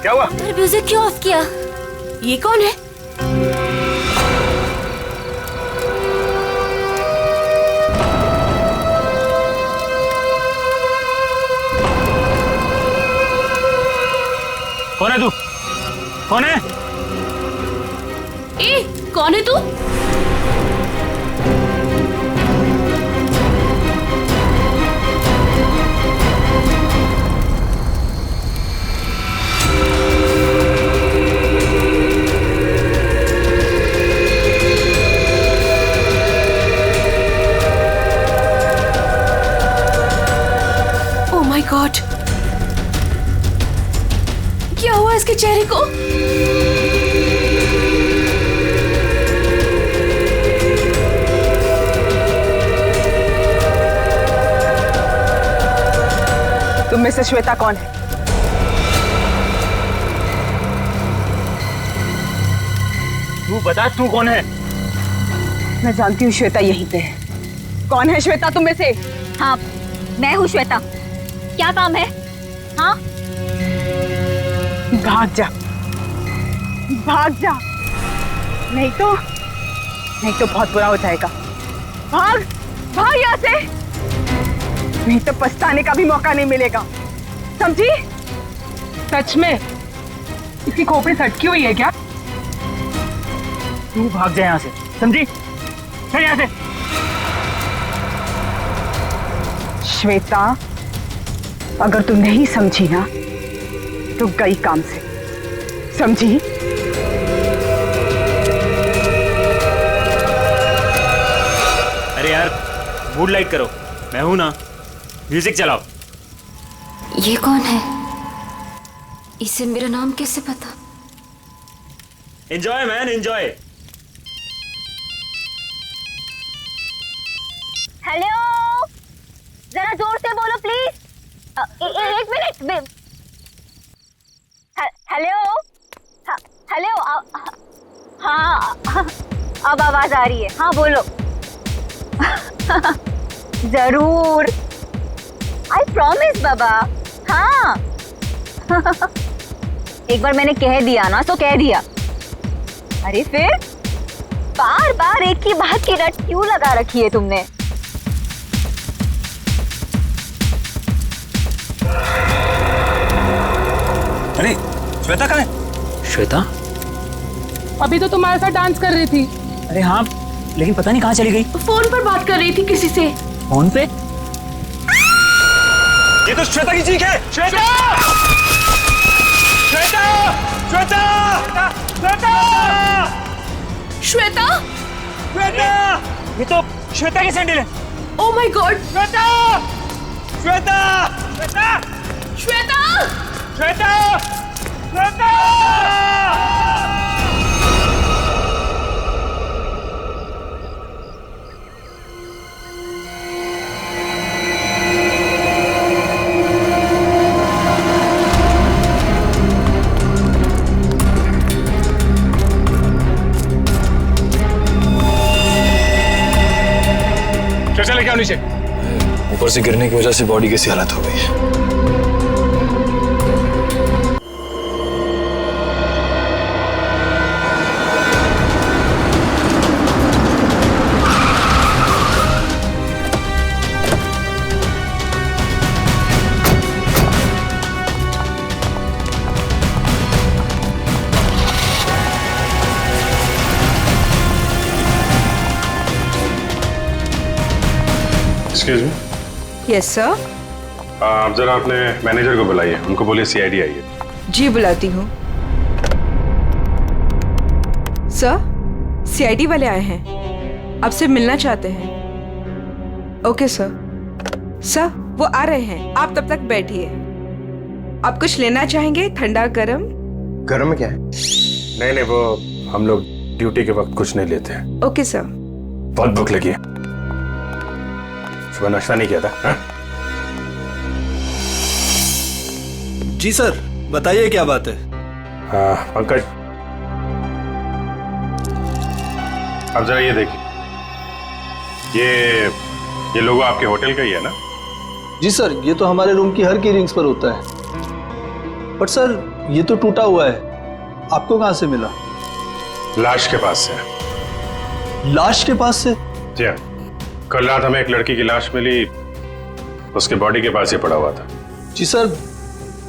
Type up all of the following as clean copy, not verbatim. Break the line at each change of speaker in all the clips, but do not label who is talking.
क्या हुआ?
म्यूजिक क्यों ऑफ किया? ये कौन है?
कौन है तू? कौन है?
ए, कौन है तू? ओह माय गॉड, क्या हुआ इसके चेहरे को?
तुम में से श्वेता कौन है?
तू बता, तू कौन है?
मैं जानती हूँ श्वेता यहीं पे है। कौन है श्वेता तुम में से?
हाँ, मैं हूँ श्वेता। क्या काम है? हाँ,
भाग जा, भाग जा, नहीं तो बहुत बुरा हो जाएगा। भाग, भाग यहाँ से, नहीं तो पछताने का भी मौका नहीं मिलेगा, समझी? सच में इसकी खोपड़ी सटकी हुई है क्या?
तू भाग जा यहाँ से, समझी? चल यहाँ से।
श्वेता, अगर तू नहीं समझी ना तो गई काम से, समझी?
अरे यार, मूड लाइट करो, मैं हूं ना। म्यूजिक चलाओ।
ये कौन है? इसे मेरा नाम कैसे पता?
Enjoy man, enjoy.
हेलो, जरा जोर से बोलो प्लीज। एक मिनट। हेलो, हेलो, हाँ, अब आवाज आ रही है। हाँ बोलो। जरूर, आई प्रॉमिस बाबा। हाँ। एक बार मैंने कह दिया ना तो कह दिया। अरे फिर बार बार एक ही बात की रट क्यों लगा रखी है तुमने?
अरे श्वेता कहाँ है? श्वेता?
अभी तो तुम्हारे साथ डांस कर रही थी।
अरे हाँ, लेकिन पता नहीं कहाँ चली गई।
फोन पर बात कर रही थी किसी से।
फोन पे? ये तो श्वेता की चीख है। श्वेता! श्वेता! श्वेता! श्वेता!
श्वेता?
श्वेता! ये तो श्वेता की सैंडल है।
Oh my God.
Shweta! Shweta! Shweta!
Shweta!
Shweta! Shweta! लेके आओ नीचे।
ऊपर से गिरने की वजह से बॉडी कैसी हालत हो गई है।
Excuse me.
Yes sir.
आप जरा अपने मैनेजर को बुलाइए, उनको बोलिए सीआईडी आई है।
जी बुलाती हूँ। सर, सीआईडी वाले आए हैं, आपसे मिलना चाहते हैं। Okay sir. सर, वो आ रहे हैं, आप तब तक बैठिए। आप कुछ लेना चाहेंगे? ठंडा, गरम?
गरम में क्या है?
नहीं नहीं, वो हम लोग ड्यूटी के वक्त कुछ नहीं लेते हैं।
Okay sir.
बहुत भूख लगी है, सुबह नाश्ता नहीं किया था। हा?
जी सर, बताइए क्या बात है?
पंकज, अब जरा ये देखिए, ये लोगो आपके होटल का ही है ना?
जी सर, ये तो हमारे रूम की हर की रिंग्स पर होता है। बट सर,
ये तो टूटा हुआ है, आपको कहाँ से मिला?
लाश के पास से।
लाश के पास से?
जी हाँ, कल रात हमें एक लड़की की लाश मिली, उसके बॉडी के पास ही पड़ा हुआ था।
जी सर,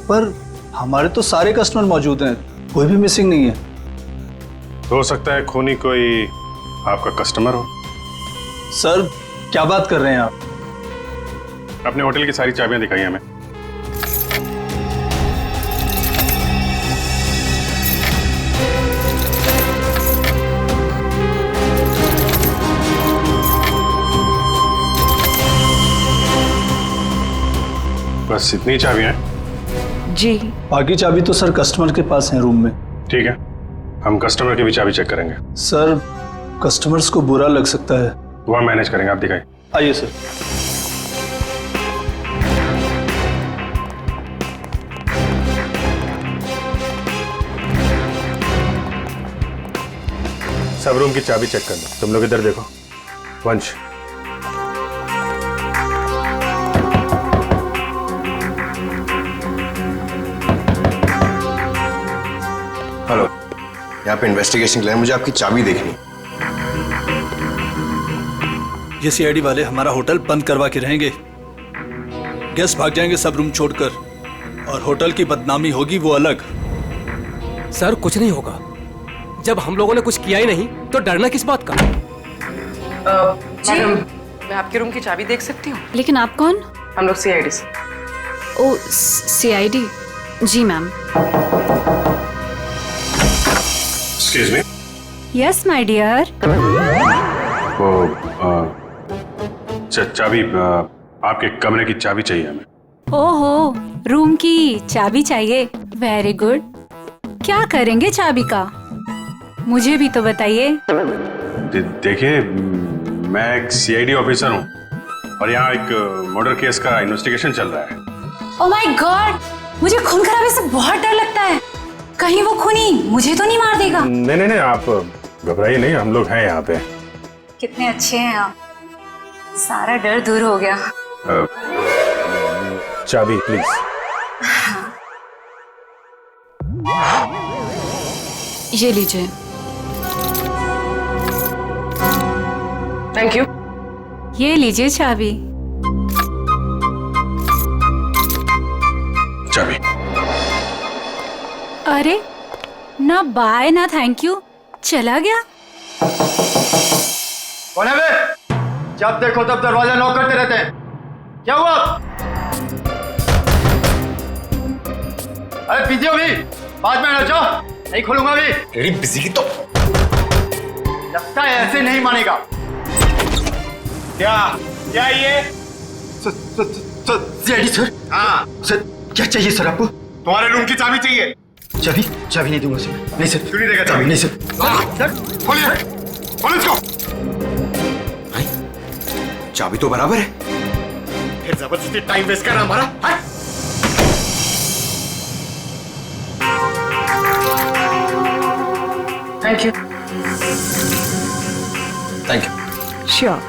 पर हमारे तो सारे कस्टमर मौजूद हैं, कोई भी मिसिंग नहीं है।
हो सकता है खूनी कोई आपका कस्टमर हो।
सर क्या बात कर रहे हैं आप?
अपने होटल की सारी चाबियां दिखाई हमें। बस इतनी चाबियां हैं?
जी।
बाकी चाबी तो सर कस्टमर के पास है रूम में।
ठीक है, हम कस्टमर की भी चाबी चेक करेंगे।
सर कस्टमर्स को बुरा लग सकता है।
वो हम मैनेज करेंगे, आप दिखाइए।
आइए सर।
सब रूम की चाबी चेक कर लो। तुम लोग इधर देखो। वंश,
हेलो, यहाँ पे इन्वेस्टिगेशन के लिए मुझे आपकी चाबी देखनी।
ये सीआईडी वाले हमारा होटल बंद करवा के रहेंगे, गेस्ट भाग जाएंगे सब रूम छोड़कर, और होटल की बदनामी होगी वो अलग।
सर कुछ नहीं होगा, जब हम लोगों ने कुछ किया ही नहीं तो डरना किस बात का?
मैडम,
मैं आपके रूम की चाबी देख सकती हूँ?
लेकिन आप कौन?
हम लोग सीआईडी से।
Oh CID? जी ma'am.
Excuse me.
Yes my dear.
वो चाबी, आपके कमरे की चाबी चाहिए हमें।
ओहो, रूम की चाबी चाहिए? Very good. क्या करेंगे चाबी का, मुझे भी तो बताइए।
देखिए, मैं एक सीआईडी ऑफिसर हूँ और यहाँ एक मर्डर केस का इन्वेस्टिगेशन चल रहा है।
ओह माय गॉड, मुझे खून खराबे से बहुत डर लगता है। कहीं वो खूनी मुझे तो नहीं मार देगा?
नहीं नहीं नहीं, आप घबराइए नहीं, हम लोग हैं यहाँ पे।
कितने अच्छे हैं आप, सारा डर दूर हो गया।
चाबी प्लीज।
ये लीजिए।
Thank you.
ये लीजिए चाबी।
चाबी।
अरे ना बाय ना थैंक यू, चला गया।
कौन है बे? जब देखो तब दरवाजा नॉक करते रहते हैं, क्या हुआ? अरे बिजी हो भी, बाद में नचो, नहीं खोलूंगा भी।
तेरी बिजी की तो
लगता है ऐसे नहीं मानेगा। क्या ये? CID sir. हाँ सर, क्या चाहिए सर आपको? तुम्हारे रूम की चाबी चाहिए। चाबी नहीं दूंगा सर। नहीं सर। क्यों नहीं देगा चाबी? नहीं सर। सर खोलिए, खोलो इसको।
चाबी तो बराबर है,
फिर जबरदस्ती टाइम वेस्ट कर रहा हमारा।
Thank you.
Thank you.
Sure.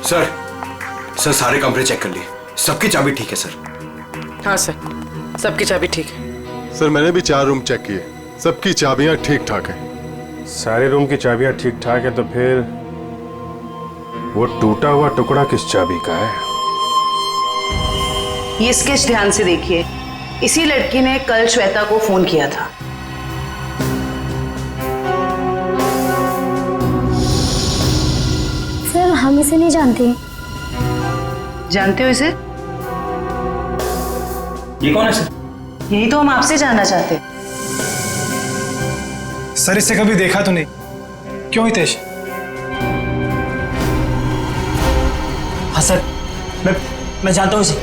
Sir सारे कमरे चेक कर लिए, सबकी चाबी ठीक है सर।
हाँ सर, सबकी चाबी ठीक है।
सर मैंने भी 4 रूम चेक किए, सबकी चाबियां ठीक ठाक हैं।
सारे रूम की चाबियां ठीक ठाक है, तो फिर वो टूटा हुआ टुकड़ा किस चाबी का है?
ये स्केच ध्यान से देखिए, इसी लड़की ने कल श्वेता को फोन किया था।
सर हम इसे नहीं जानते।
जानते हो इसे?
ये कौन है सर?
यही तो हम आपसे जानना चाहते।
सर इसे कभी देखा तो नहीं, क्यों हितेश?
हाँ सर, मैं जानता हूँ इसे।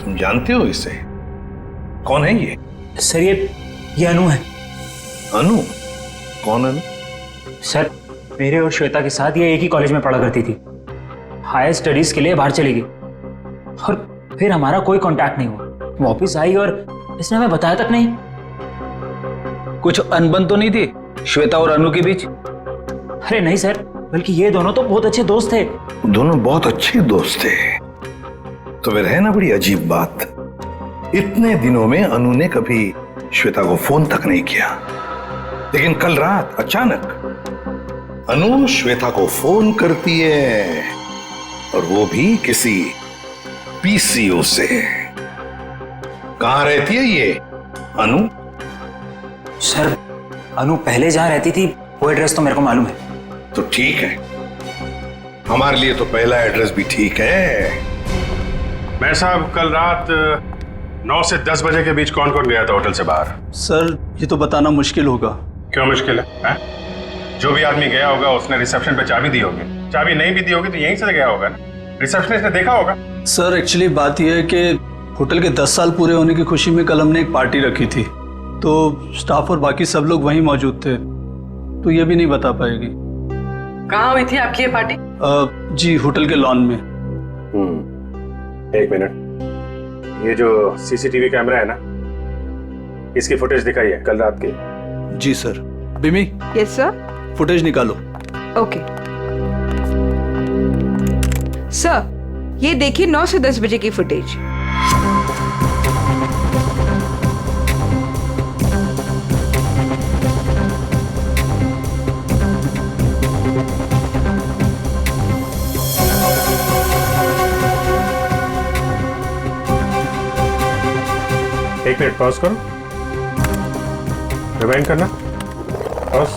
तुम जानते हो इसे? कौन है ये?
सर ये अनु है।
अनु? कौन अनु?
सर मेरे और श्वेता के साथ ये एक ही कॉलेज में पढ़ा करती थी। हायर स्टडीज के लिए बाहर चली गई और फिर हमारा कोई कांटेक्ट नहीं हुआ। वापस आई और इसने हमें बताया तक नहीं।
कुछ अनबन तो नहीं थी श्वेता और अनु के बीच?
अरे नहीं सर, बल्कि ये दोनों तो बहुत अच्छे दोस्त थे।
दोनों बहुत अच्छे दोस्त थे,
तो फिर है ना बड़ी अजीब बात, इतने दिनों में अनु ने कभी श्वेता को फोन तक नहीं किया, लेकिन कल रात अचानक अनु श्वेता को फोन करती है, और वो भी किसी पीसीओ से। कहां रहती है ये अनु?
सर अनु पहले जहां रहती थी वो एड्रेस तो मेरे को मालूम है।
तो ठीक है, हमारे लिए तो पहला एड्रेस भी ठीक है।
मैं साहब कल रात 9 से 10 बजे के बीच कौन कौन गया था होटल से बाहर?
सर ये तो बताना मुश्किल होगा।
क्यों मुश्किल है? जो भी आदमी गया होगा उसने रिसेप्शन पे चाबी दी होगी, चाबी नहीं भी दी होगी तो यहीं से गया होगा ना, रिसेप्शनिस्ट ने देखा होगा।
सर एक्चुअली बात यह है कि होटल के 10 साल पूरे होने की खुशी में कल हमने एक पार्टी रखी थी, तो स्टाफ और बाकी सब लोग वहीं मौजूद थे, तो ये भी नहीं बता पाएगी।
कहाँ हुई थी आपकी ये पार्टी?
जी होटल के लॉन में।
एक मिनट, ये जो सीसीटीवी कैमरा है ना, इसकी फुटेज दिखाई है कल रात की।
जी सर। बिमी।
Yes sir.
फुटेज निकालो।
ओके सर, ये देखिए 9 से 10 बजे की फुटेज।
एक मिनट पॉज करो, रिवाइंड करना, पॉज,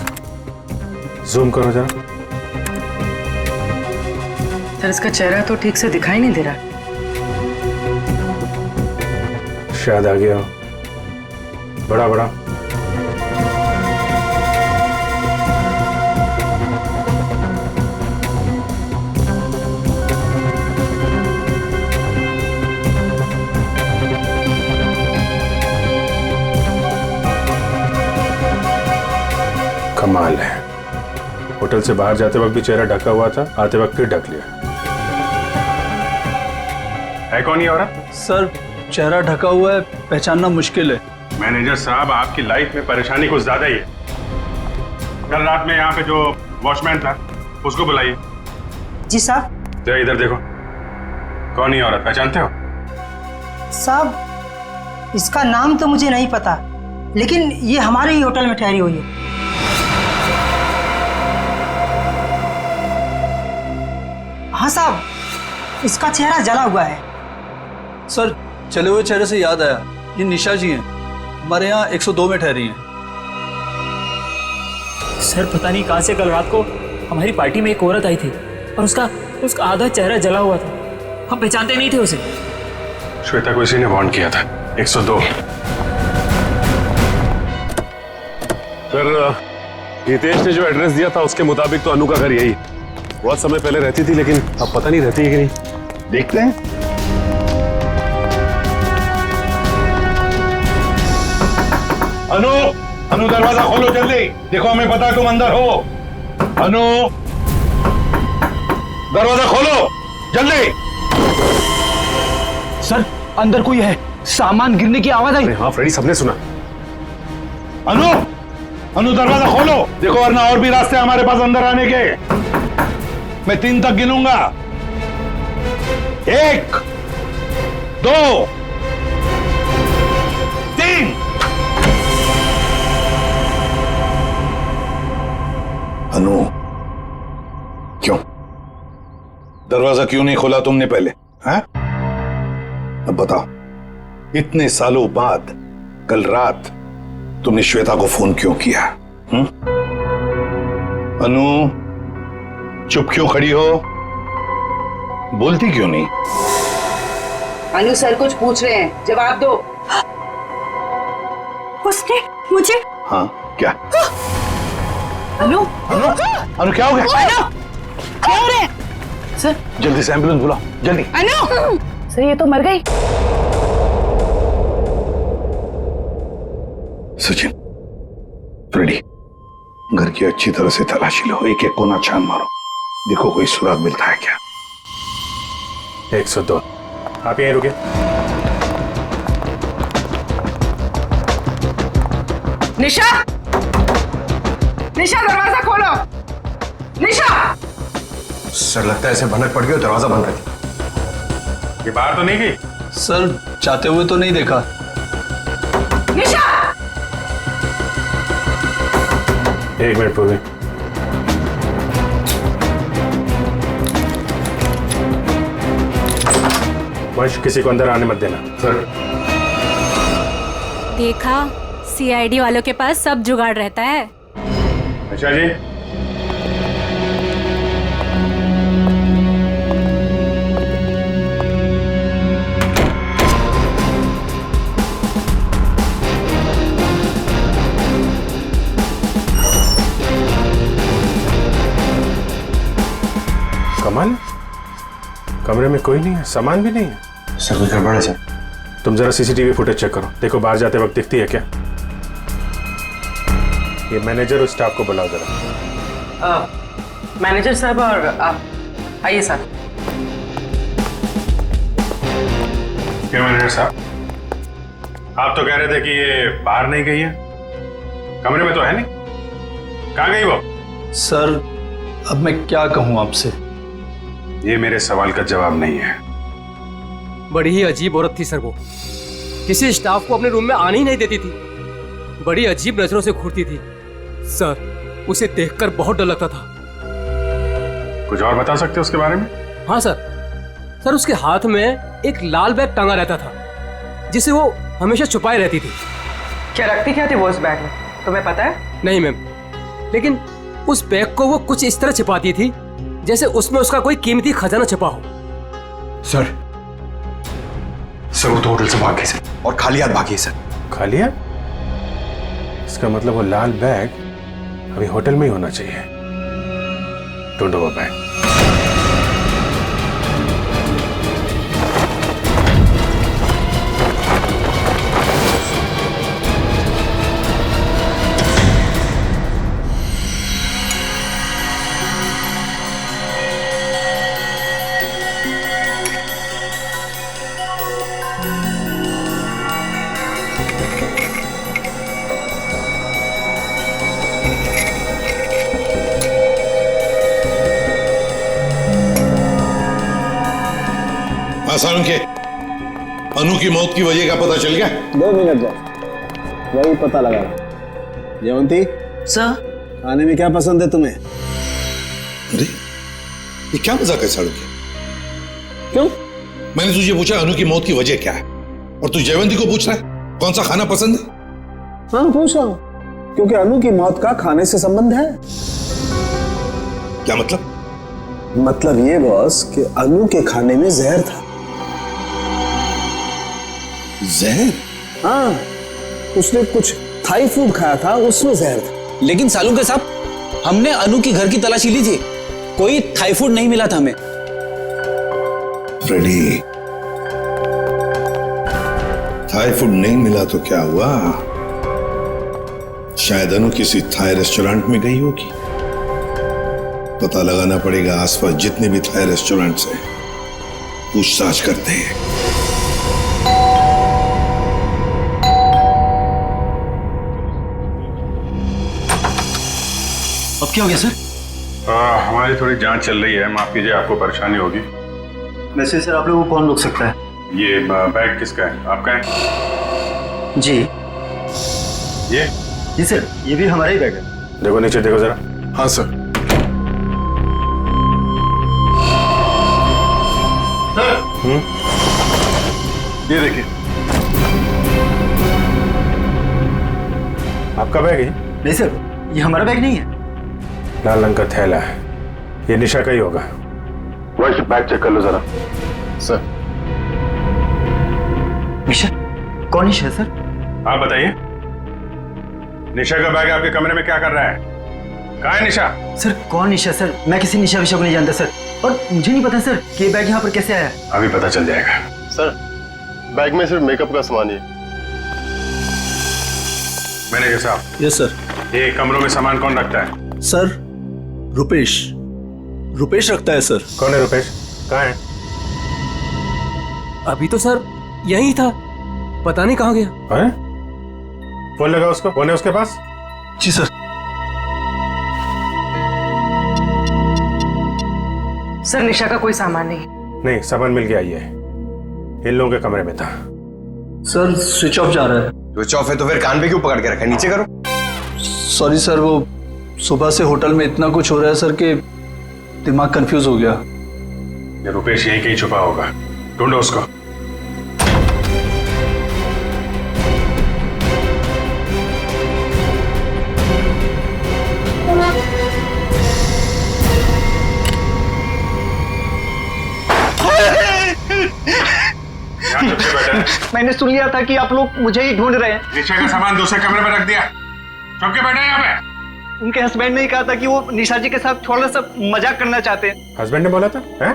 जूम करो जरा।
सर इसका चेहरा तो ठीक से दिखाई नहीं दे रहा।
शायद आ गया हो, बड़ा बड़ा। कमाल है, होटल से बाहर जाते वक्त भी चेहरा ढका हुआ था, आते वक्त फिर ढक लिया। है कौन ये औरत?
सर चेहरा ढका हुआ है, पहचानना मुश्किल है।
मैनेजर साहब आपकी लाइफ में परेशानी कुछ ज्यादा ही है। कल रात में यहाँ पे जो वॉचमैन था उसको बुलाइए।
जी साहब।
तो इधर देखो, कौन ये औरत, पहचानते हो?
साहब इसका नाम तो मुझे नहीं पता, लेकिन ये हमारे ही होटल में ठहरी हुई है। हाँ साहब, इसका चेहरा जला हुआ है।
सर चले हुए चेहरे से याद आया, ये निशा जी हैं, हमारे यहाँ 102 में ठहरी हैं।
सर पता नहीं कहां से कल रात को हमारी पार्टी में एक औरत आई थी और उसका आधा चेहरा जला हुआ था, हम पहचानते नहीं थे उसे।
श्वेता को इसी ने वार्न किया था। 102।
सर हितेश ने जो एड्रेस दिया था उसके मुताबिक तो अनु का घर यही, बहुत समय पहले रहती थी, लेकिन अब पता नहीं रहती है कि नहीं।
देखते हैं।
अनु, अनु दरवाजा खोलो जल्दी, देखो हमें पता है तुम अंदर हो। अनु दरवाजा खोलो जल्दी।
सर अंदर कोई है, सामान गिरने की आवाज आई।
हाँ फ्रेडी, सबने सुना।
अनु, अनु दरवाजा खोलो, देखो वरना और भी रास्ते हमारे पास अंदर आने के। मैं 3 तक गिनूंगा। 1 2 3।
अनु क्यों, दरवाजा क्यों नहीं खोला तुमने पहले? हैं? अब बताओ, इतने सालों बाद कल रात तुमने श्वेता को फोन क्यों किया? अनु चुप क्यों खड़ी हो, बोलती क्यों नहीं?
अनु सर कुछ पूछ रहे हैं, जवाब दो।
उसने मुझे।
हाँ क्या?
अनु,
अनु, अनु क्या हो गया?
अनु क्या हो रहा है? सर
जल्दी से एम्बुलेंस बुलाओ, जल्दी।
अनु सर ये तो मर गई।
सचिन, फ्रेडी, घर की अच्छी तरह से तलाशी लो, एक एक कोना छान मारो, देखो कोई सुराग मिलता है क्या।
102। आप यहीं रुके।
निशा, निशा दरवाजा खोलो। निशा।
सर लगता है ऐसे भनक पड़ गई, दरवाजा बंद कर दिया।
ये बाहर तो नहीं गई?
सर जाते हुए तो नहीं देखा।
निशा!
एक मिनट पूर्वी। वंश, किसी को अंदर आने मत देना। सर।
देखा, सीआईडी वालों के पास सब जुगाड़ रहता है।
अच्छा जी। कमाल, कमरे में कोई नहीं है, सामान भी नहीं है।
सर कुछ गड़बड़ है सर।
तुम जरा सीसीटीवी फुटेज चेक करो, देखो बाहर जाते वक्त दिखती है क्या। ये मैनेजर और स्टाफ को बुलाओ जरा।
मैनेजर साहब और आप आइए सर।
क्या मैनेजर साहब, आप तो कह रहे थे कि ये बाहर नहीं गई है, कमरे में तो है नहीं, कहाँ गई वो?
सर अब मैं क्या कहूं आपसे?
ये मेरे सवाल का जवाब नहीं है।
बड़ी ही अजीब औरत थी सर वो, किसी स्टाफ को अपने रूम में आने ही नहीं देती थी, बड़ी अजीब नजरों से घूरती थी सर, उसे देखकर बहुत डर लगता था।
कुछ और बता सकते हो उसके बारे में?
हाँ सर उसके हाथ में एक लाल बैग टांगा रहता था जिसे वो हमेशा छुपाए रहती थी।
क्या रखती क्या थी वो उस बैग में, तुम्हें पता है?
नहीं मैम, लेकिन उस बैग को वो कुछ इस तरह छिपाती थी जैसे उसमें उसका कोई कीमती खजाना छिपा हो।
सर वो तो होटल से भाग गई सर, और खाली हाथ भागी है सर।
खाली हाथ? इसका मतलब वो लाल बैग अभी होटल में ही होना चाहिए। ढूंढो वो बैग।
आसान के अनु की मौत की वजह का पता चल गया?
2 मिनट जाओ, वही पता लगा। जयवंती
सर,
खाने में क्या पसंद है तुम्हें?
अरे ये क्या मजाक है साड़ू के?
क्यों?
मैंने तुझे पूछा अनु की मौत की वजह क्या है, और तू जयवंती को पूछ रहा है कौन सा खाना पसंद है?
हाँ पूछ रहा हूं, क्योंकि अनु की मौत का खाने से संबंध है।
क्या मतलब?
मतलब ये बॉस कि अनु के खाने में जहर था।
जहर?
हाँ, उसने कुछ थाई फूड खाया था, उसमें जहर था।
लेकिन सालू के साहब, हमने अनु की घर की तलाशी ली थी, कोई थाई फूड नहीं मिला था हमें।
फ्रेडी, थाई फूड नहीं मिला तो क्या हुआ? शायद अनु किसी थाई रेस्टोरेंट में गई होगी। पता लगाना पड़ेगा आसपास जितने भी थाई रेस्टोरेंट्स हैं, पूछताछ करते हैं।
अब क्या हो गया सर?
हमारी थोड़ी जांच चल रही है, माफ कीजिए आपको परेशानी होगी।
वैसे सर आप लोगों को कौन रोक सकता है?
ये बैग किसका है? आपका है?
जी
ये?
जी सर, ये भी हमारा ही बैग है।
देखो नीचे देखो जरा।
हाँ सर।
ये देखिए।
आपका बैग है?
नहीं सर, ये हमारा बैग नहीं है।
लाल रंग का थैला है, ये निशा का ही होगा। वही बैग चेक कर लो जरा।
सर।
निशा? कौन निशा सर?
आप बताइए, निशा का बैग आपके कमरे में क्या कर रहा है? कहाँ है निशा?
सर कौन निशा सर? मैं किसी निशा विशा को नहीं जानता सर, और मुझे नहीं पता सर कि ये बैग यहाँ पर कैसे आया।
अभी पता चल जाएगा।
सर बैग में सिर्फ मेकअप का सामान है।
मैनेजर साहब।
Yes sir.
ये कमरों में सामान कौन रखता है?
सर रुपेश रखता है सर।
कौन है रुपेश? कहाँ है?
अभी तो सर यही था, पता नहीं कहाँ गया।
है? फोन लगा उसको, फोन है उसके पास?
जी सर।
सर निशा का कोई सामान नहीं।
नहीं, सामान मिल गया। ये इन लोगों के कमरे में था।
सर स्विच ऑफ जा रहा है।
स्विच ऑफ है तो फिर कान पे क्यों पकड़ के रखा है? नीचे करो।
सॉरी सर, वो सुबह से होटल में इतना कुछ हो रहा है सर कि दिमाग कंफ्यूज हो गया।
ये रुपेश यहीं कहीं छुपा होगा, ढूंढो उसको।
मैंने सुन लिया था कि आप लोग मुझे ही ढूंढ रहे हैं।
नीचे का सामान दूसरे कमरे में रख दिया, चुप के बैठे यहाँ पे।
उनके हस्बैंड ने ही कहा था कि वो निशा जी के साथ थोड़ा सा मजाक करना चाहते हैं।
हस्बैंड ने बोला था? हैं?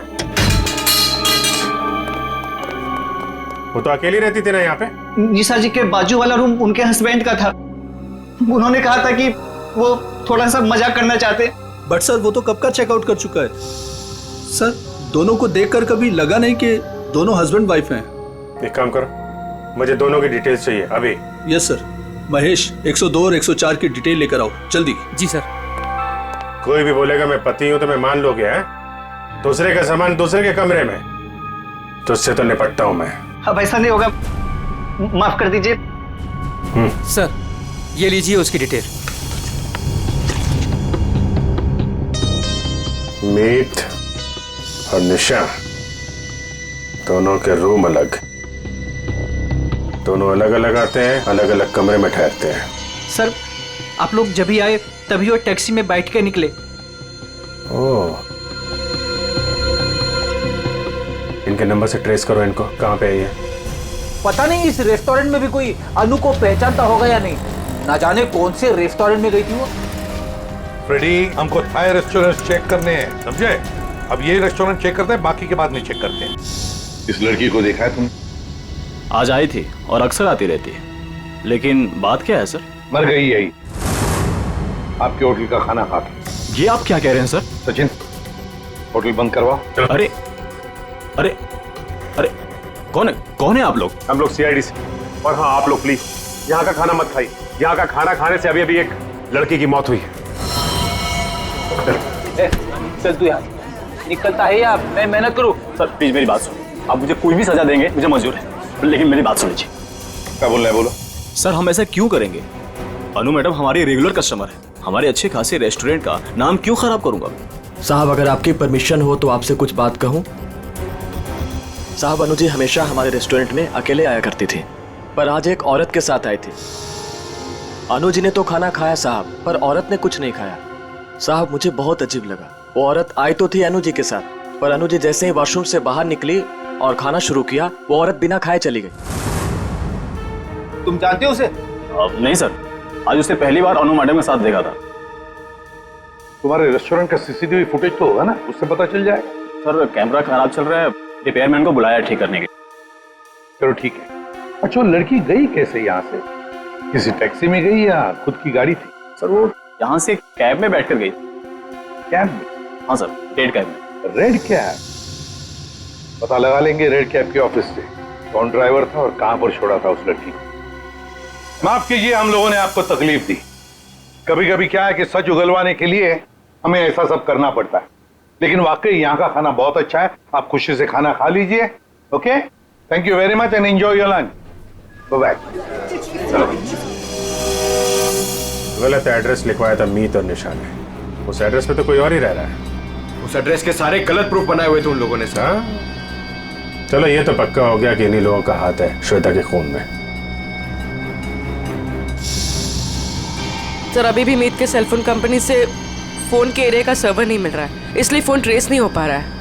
वो तो अकेली रहती थी ना यहाँ पे।
निशा जी के बाजू वाला रूम उनके हस्बैंड का था। उन्होंने कहा था कि वो थोड़ा सा मजाक करना चाहते हैं।
बट सर वो तो कब का चेकआउट कर चुका है। सर दोनों को देखकर कभी लगा नहीं कि दोनों हस्बैंड वाइफ हैं।
एक काम करो, मुझे दोनों की डिटेल्स चाहिए अभी।
Yes sir. महेश 102 और 104 की डिटेल लेकर आओ जल्दी।
जी सर।
कोई भी बोलेगा मैं पति हूं तो मैं मान लोगे? हैं? दूसरे का सामान दूसरे के कमरे में, तो उससे तो निपटता हूं मैं।
अब ऐसा नहीं होगा, माफ कर दीजिए।
सर ये लीजिए उसकी डिटेल।
मीत और निशा दोनों के रूम अलग, दोनों अलग अलग आते हैं, अलग अलग कमरे में ठहरते हैं।
सर आप लोग जब ही आए तभी वो टैक्सी में बैठ के निकले।
ओह, इनके नंबर से ट्रेस करो इनको, कहाँ पे है ये?
पता नहीं इस रेस्टोरेंट में भी कोई अनु को पहचानता होगा या नहीं। ना जाने कौन से रेस्टोरेंट में गई थी वो।
फ्रेडी, हमको थाई रेस्टोरेंट चेक करने हैं, समझे? अब ये रेस्टोरेंट चेक करते हैं, बाकी के बाद नहीं चेक करते हैं।
इस लड़की को देखा है तुमने?
आज आई थी और अक्सर आती रहती है, लेकिन बात क्या है सर?
मर गई यही आपके होटल का खाना खा के।
ये आप क्या कह रहे हैं सर?
सचिन, होटल बंद करवा।
अरे अरे अरे कौन है आप लोग?
हम लोग सीआईडी से। और हाँ, आप लोग प्लीज यहाँ का खाना मत खाइए। यहाँ का खाना खाने से अभी अभी एक लड़की की मौत हुई है।
चल तू यार, निकलता है या मैं मेहनत करूं?
सर प्लीज मेरी बात सुनो। आप मुझे कोई भी सजा देंगे, मुझे मंजूर है, लेकिन मेरी बात सुन लीजिए।
क्या बोल रहे हैं? बोलो।
सर हम ऐसा क्यों करेंगे? अनु मैडम हमारी रेगुलर कस्टमर है, हमारे अच्छे खासे रेस्टोरेंट का नाम क्यों खराब करूंगा?
साहब अगर आपकी परमिशन हो तो आपसे कुछ बात कहूं। साहब अनु जी हमेशा हमारे रेस्टोरेंट में अकेले आया करती थी, पर आज एक औरत के साथ आई थी। अनु जी ने तो खाना खाया साहब, पर औरत ने कुछ नहीं खाया। साहब मुझे बहुत अजीब लगा। वो औरत आई तो थी अनु जी के साथ, पर अनु जी जैसे ही वॉशरूम से बाहर निकली और खाना शुरू किया, वो औरत बिना खाए चली गई।
तुम जानते हो उसे?
नहीं सर, आज उसने पहली बार अनु मैडम के साथ देखा था।
तुम्हारे रेस्टोरेंट का सीसीटीवी फुटेज तो होगा ना, उससे पता चल जाएगा।
सर कैमरा खराब चल रहा है, रिपेयरमैन को बुलाया ठीक करने के लिए।
चलो ठीक है। अच्छा, लड़की गई कैसे यहाँ से? किसी टैक्सी में गई या खुद की गाड़ी थी?
सर वो यहाँ से कैब में बैठकर गई।
कैब में?
हाँ सर, रेड कैब में।
Red cab? पता लगा लेंगे रेड कैब के ऑफिस से कौन ड्राइवर था और कहां पर छोड़ा था उस लड़की को। माफ कीजिए, हम लोगों ने आपको तकलीफ दी। कभी कभी क्या है कि सच उगलवाने के लिए हमें ऐसा सब करना पड़ता है, लेकिन वाकई यहाँ का खाना बहुत अच्छा है। आप खुशी से खाना खा लीजिए। Okay, thank you very much and enjoy your lunch. Bye.
गलत एड्रेस लिखवाया था मीत और निशा ने। उस एड्रेस पे तो कोई और ही रह रहा है।
उस एड्रेस के सारे गलत प्रूफ बनाए हुए थे उन लोगों ने सर।
चलो ये तो पक्का हो गया कि इन्हीं लोगों का हाथ है श्वेता के खून में।
सर अभी भी मीत के सेलफोन कंपनी से फोन के एरिया का सर्वर नहीं मिल रहा है, इसलिए फोन ट्रेस नहीं हो पा रहा है।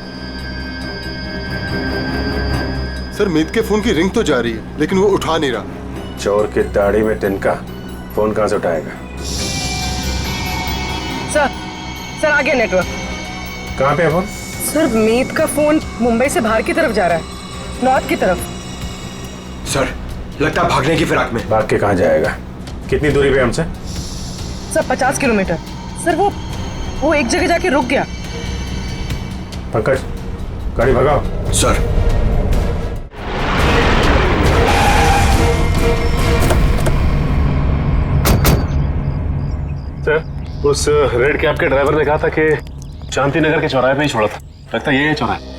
सर मीत के फोन की रिंग तो जा रही है, लेकिन वो उठा नहीं रहा।
चोर की दाढ़ी में तिनका, फोन कहां से उठाएगा?
सर आ गया नेटवर्क।
कहां पे है फोन?
सर मीत का फोन मुंबई से बाहर की तरफ जा रहा है, नॉर्थ की तरफ।
सर लगता है भागने की फिराक में।
भाग के कहां जाएगा? कितनी दूरी पे हमसे?
Sir 50 kilometre. सर वो एक जगह जाके रुक गया।
पंकज गाड़ी भगाओ।
सर
उस रेड कैब के ड्राइवर ने कहा था कि शांति नगर के चौराहे पे ही छोड़ा था। लगता है ये चौराहा है।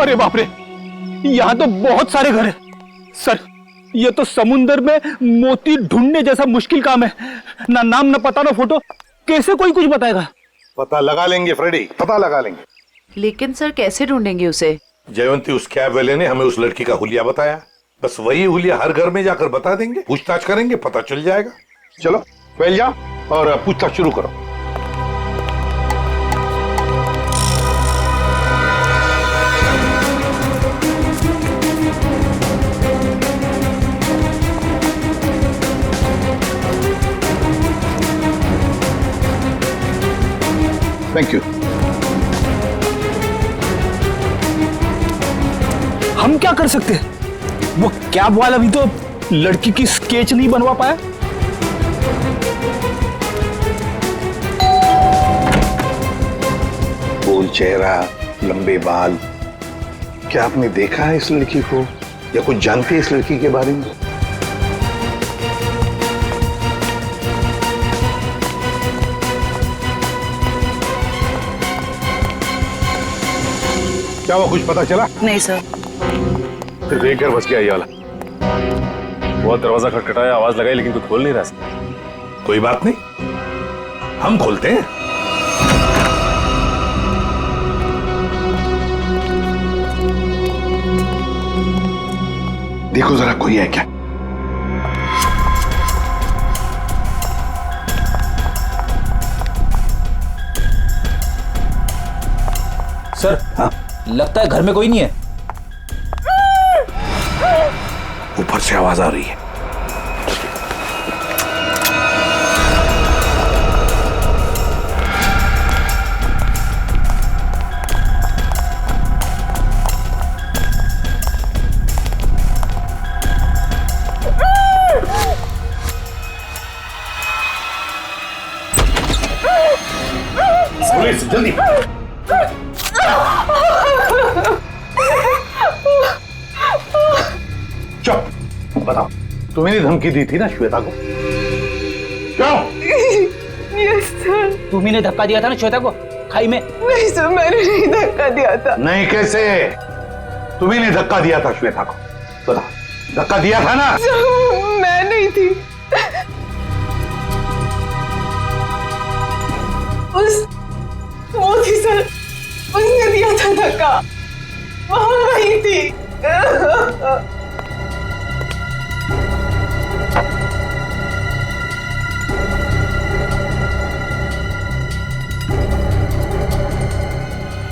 अरे बाप रे, यहाँ तो बहुत सारे घर हैं। सर, ये तो समुंदर में मोती ढूंढने जैसा मुश्किल काम है। ना नाम, ना पता, ना फोटो, कैसे कोई कुछ बताएगा?
पता लगा लेंगे फ्रेडी, पता लगा लेंगे।
लेकिन सर कैसे ढूंढेंगे उसे?
जयवंती उस कैब वाले ने हमें उस लड़की का हुलिया बताया, बस वही हुलिया हर घर में जाकर बता देंगे, पूछताछ करेंगे, पता चल जाएगा। चलो फैल जाओ और पूछताछ शुरू करो। Thank you.
हम क्या कर सकते हैं? वो कैब वाला भी तो लड़की की स्केच नहीं बनवा पाया।
गोल चेहरा, लंबे बाल, क्या आपने देखा है इस लड़की को या कुछ जानते हैं इस लड़की के बारे में?
क्या वो कुछ पता चला?
नहीं सर।
फिर देख कर बच गया ये वाला। बहुत दरवाजा खटखटाया, आवाज लगाई, लेकिन कोई खोल नहीं रहा।
कोई बात नहीं, हम खोलते हैं।
देखो जरा कोई है क्या?
सर, हाँ? लगता है घर में कोई नहीं है।
ऊपर से आवाज आ रही है।
पुलिस, जल्दी। चुप, बताओ, तुम्हें धमकी दी थी ना श्वेता को? क्यों?
Yes sir.
तुम्ही ने धक्का दिया था ना श्वेता को खाई में?
नहीं सर, मैंने नहीं धक्का दिया था।
नहीं, कैसे? तुम्ही ने धक्का दिया था श्वेता को, बताओ, धक्का दिया था ना?
मैं नहीं थी। वो थी सर, उसने दिया था धक्का, वहां वही थी।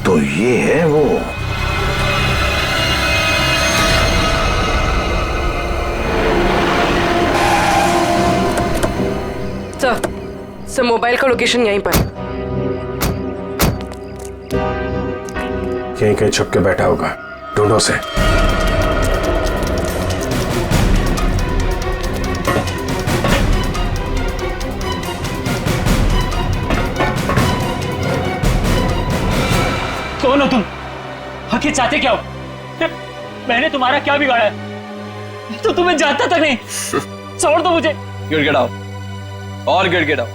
तो ये है वो।
सर मोबाइल का लोकेशन यहीं पर।
यहीं कहीं छुप के बैठा होगा, ढूंढो से।
कौन हो तुम? आखिर चाहते क्या हो? मैंने तुम्हारा क्या बिगाड़ा है? तो तुम्हें जानता तक नहीं। छोड़ दो मुझे।
गिड़गिड़ाओ और गिड़गिड़ाओ।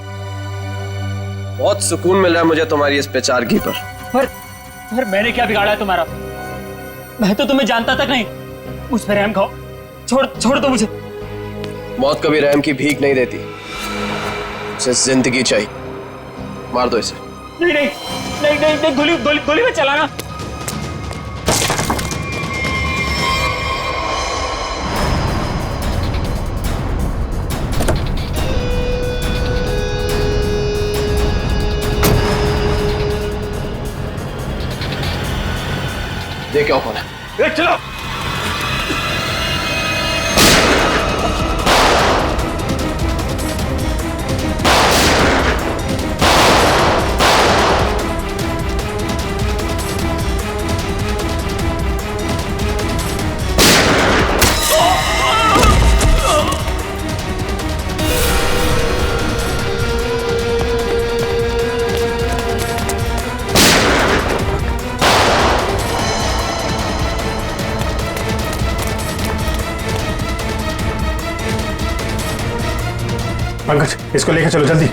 बहुत सुकून मिल रहा है मुझे तुम्हारी इस पेचारगी पर।
पर मैंने क्या बिगाड़ा है तुम्हारा? मैं तो तुम्हें जानता तक नहीं। मुझ पर रहम खाओ, छोड़ दो मुझे।
मौत कभी रहम की भीख नहीं देती, उसे जिंदगी चाहिए। मार दो इसे।
नहीं, गोली में चलाना।
देख क्या कौन है।
चलो।
पंकज, इसको लेकर चलो जल्दी।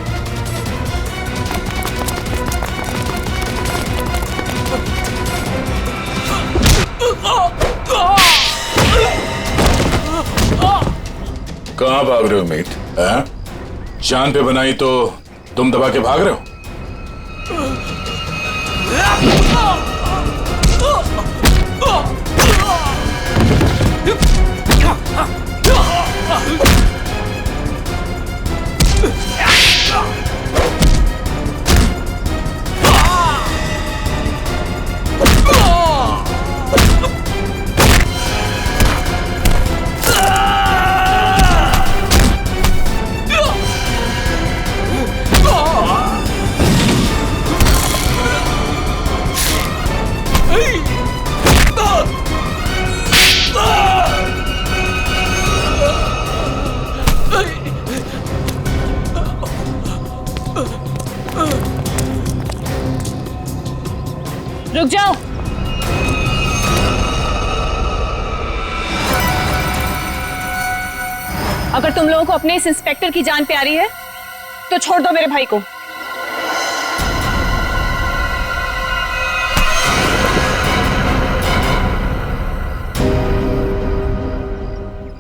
कहाँ भाग रहे हो मीत? हैं? जान पे बनाई तो तुम दबा के भाग रहे हो?
रुक जाओ। अगर तुम लोगों को अपने इस इंस्पेक्टर की जान प्यारी है तो छोड़ दो मेरे भाई को।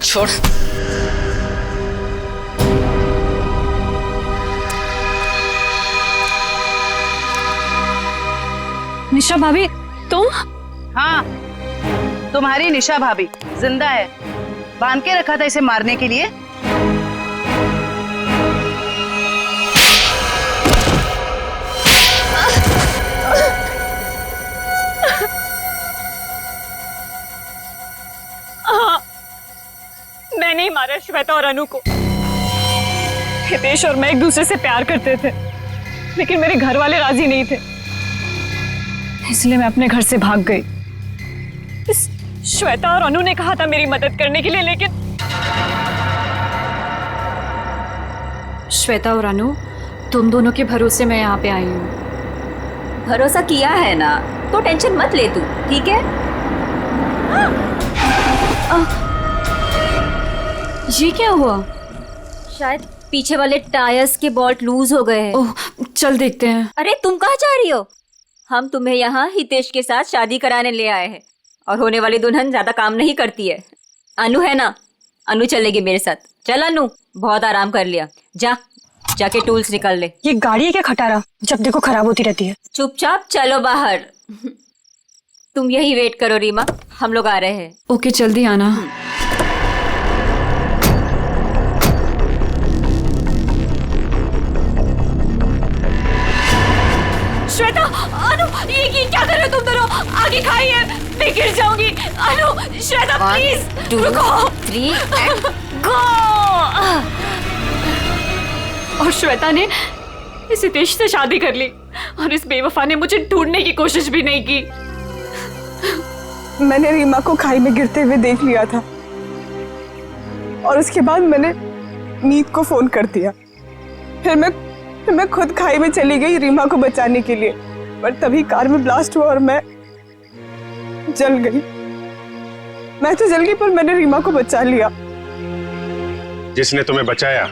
छोड़।
निशा भाभी तुम?
हाँ, तुम्हारी निशा भाभी जिंदा है। बांध के रखा था इसे मारने के लिए।
मैंने ही मारा श्वेता और अनु को। हितेश और मैं एक दूसरे से प्यार करते थे, लेकिन मेरे घर वाले राजी नहीं थे, इसलिए मैं अपने घर से भाग गई। इस श्वेता और अनु ने कहा था मेरी मदद करने के लिए, लेकिन
श्वेता और अनु, तुम दोनों के भरोसे मैं यहाँ पे आई हूँ।
भरोसा किया है ना, तो टेंशन मत ले तू, ठीक है?
ये क्या हुआ? शायद पीछे वाले टायर्स के बोल्ट लूज हो गए हैं। ओह, चल देखते हैं।
अरे तुम कहाँ जा रही हो? हम तुम्हें यहाँ हितेश के साथ शादी कराने ले आए हैं, और होने वाली दुल्हन ज्यादा काम नहीं करती है। अनु है ना, अनु चलेगी मेरे साथ। चल अनु, बहुत आराम कर लिया, जाके टूल्स निकाल ले।
ये गाड़ी है क्या खटारा, जब देखो खराब होती रहती है।
चुपचाप चलो बाहर। तुम यही वेट करो रीमा, हम लोग आ रहे हैं।
ओके, जल्दी आना।
श्वेता, अनु, ये क्या कर रहे हो तुम दोनों? आगे खाइए, मैं गिर जाऊंगी। अनु, श्वेता प्लीज रुको।
3 and
गो। और श्वेता ने इस हितेश से शादी कर ली, और इस बेवफा ने मुझे ढूंढने की कोशिश भी नहीं की। मैंने रीमा को खाई में गिरते हुए देख लिया था, और उसके बाद मैंने मीत को फोन कर दिया। फिर मैं खुद खाई में चली गई रीमा को बचाने के लिए, पर तभी कार में ब्लास्ट हुआ और मैं जल गई। मैं तो जल गई, पर मैंने रीमा को बचा लिया।
जिसने तुम्हें बचाया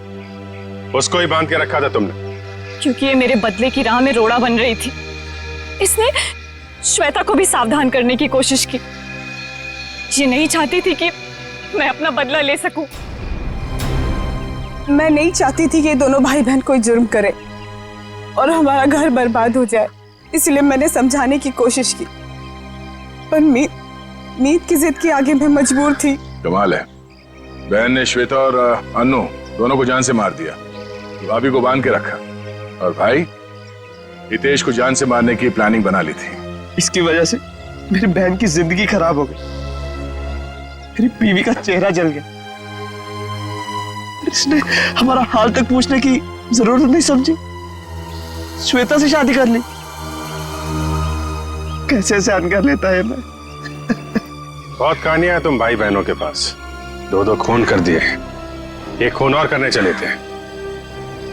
उसको ही बांध के रखा था तुमने,
क्योंकि ये मेरे बदले की राह में रोड़ा बन रही थी। इसने श्वेता को भी सावधान करने की कोशिश की। ये नहीं चाहती थी कि मैं अपना बदला ले सकूं। मैं नहीं चाहती थी कि ये दोनों भाई बहन कोई जुर्म करे और हमारा घर बर्बाद हो जाए, इसलिए मैंने समझाने की कोशिश की, पर मीत की जिद के आगे मैं मजबूर थी।
कमाल है, बहन ने श्वेता और अनु दोनों को जान से मार दिया, भाभी को बांध के रखा, और भाई हितेश को जान से मारने की प्लानिंग बना ली थी।
इसकी वजह से मेरी बहन की जिंदगी खराब हो गई, मेरी बीवी का चेहरा जल गया। इसने हमारा हाल तक पूछने की जरूरत नहीं समझी, श्वेता से शादी कर ली। कैसे सहन कर लेता है मैं।
बहुत कहानियां हैं तुम भाई बहनों के पास, 2 खून कर दिए, एक खून और करने चले थे।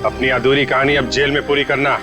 अपनी अधूरी कहानी अब जेल में पूरी करना।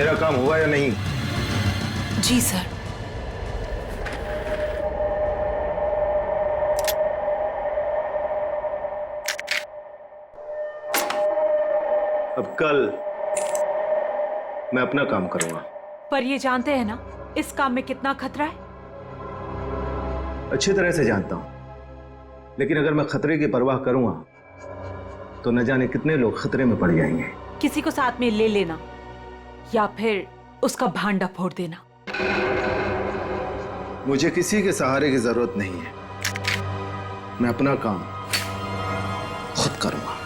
मेरा काम हुआ या नहीं?
जी सर।
अब कल मैं अपना काम करूंगा।
पर ये जानते हैं ना इस काम में कितना खतरा है?
अच्छी तरह से जानता हूं, लेकिन अगर मैं खतरे की परवाह करूंगा तो न जाने कितने लोग खतरे में पड़ जाएंगे।
किसी को साथ में ले लेना या फिर उसका भांडा फोड़ देना।
मुझे किसी के सहारे की जरूरत नहीं है, मैं अपना काम खुद करूंगा।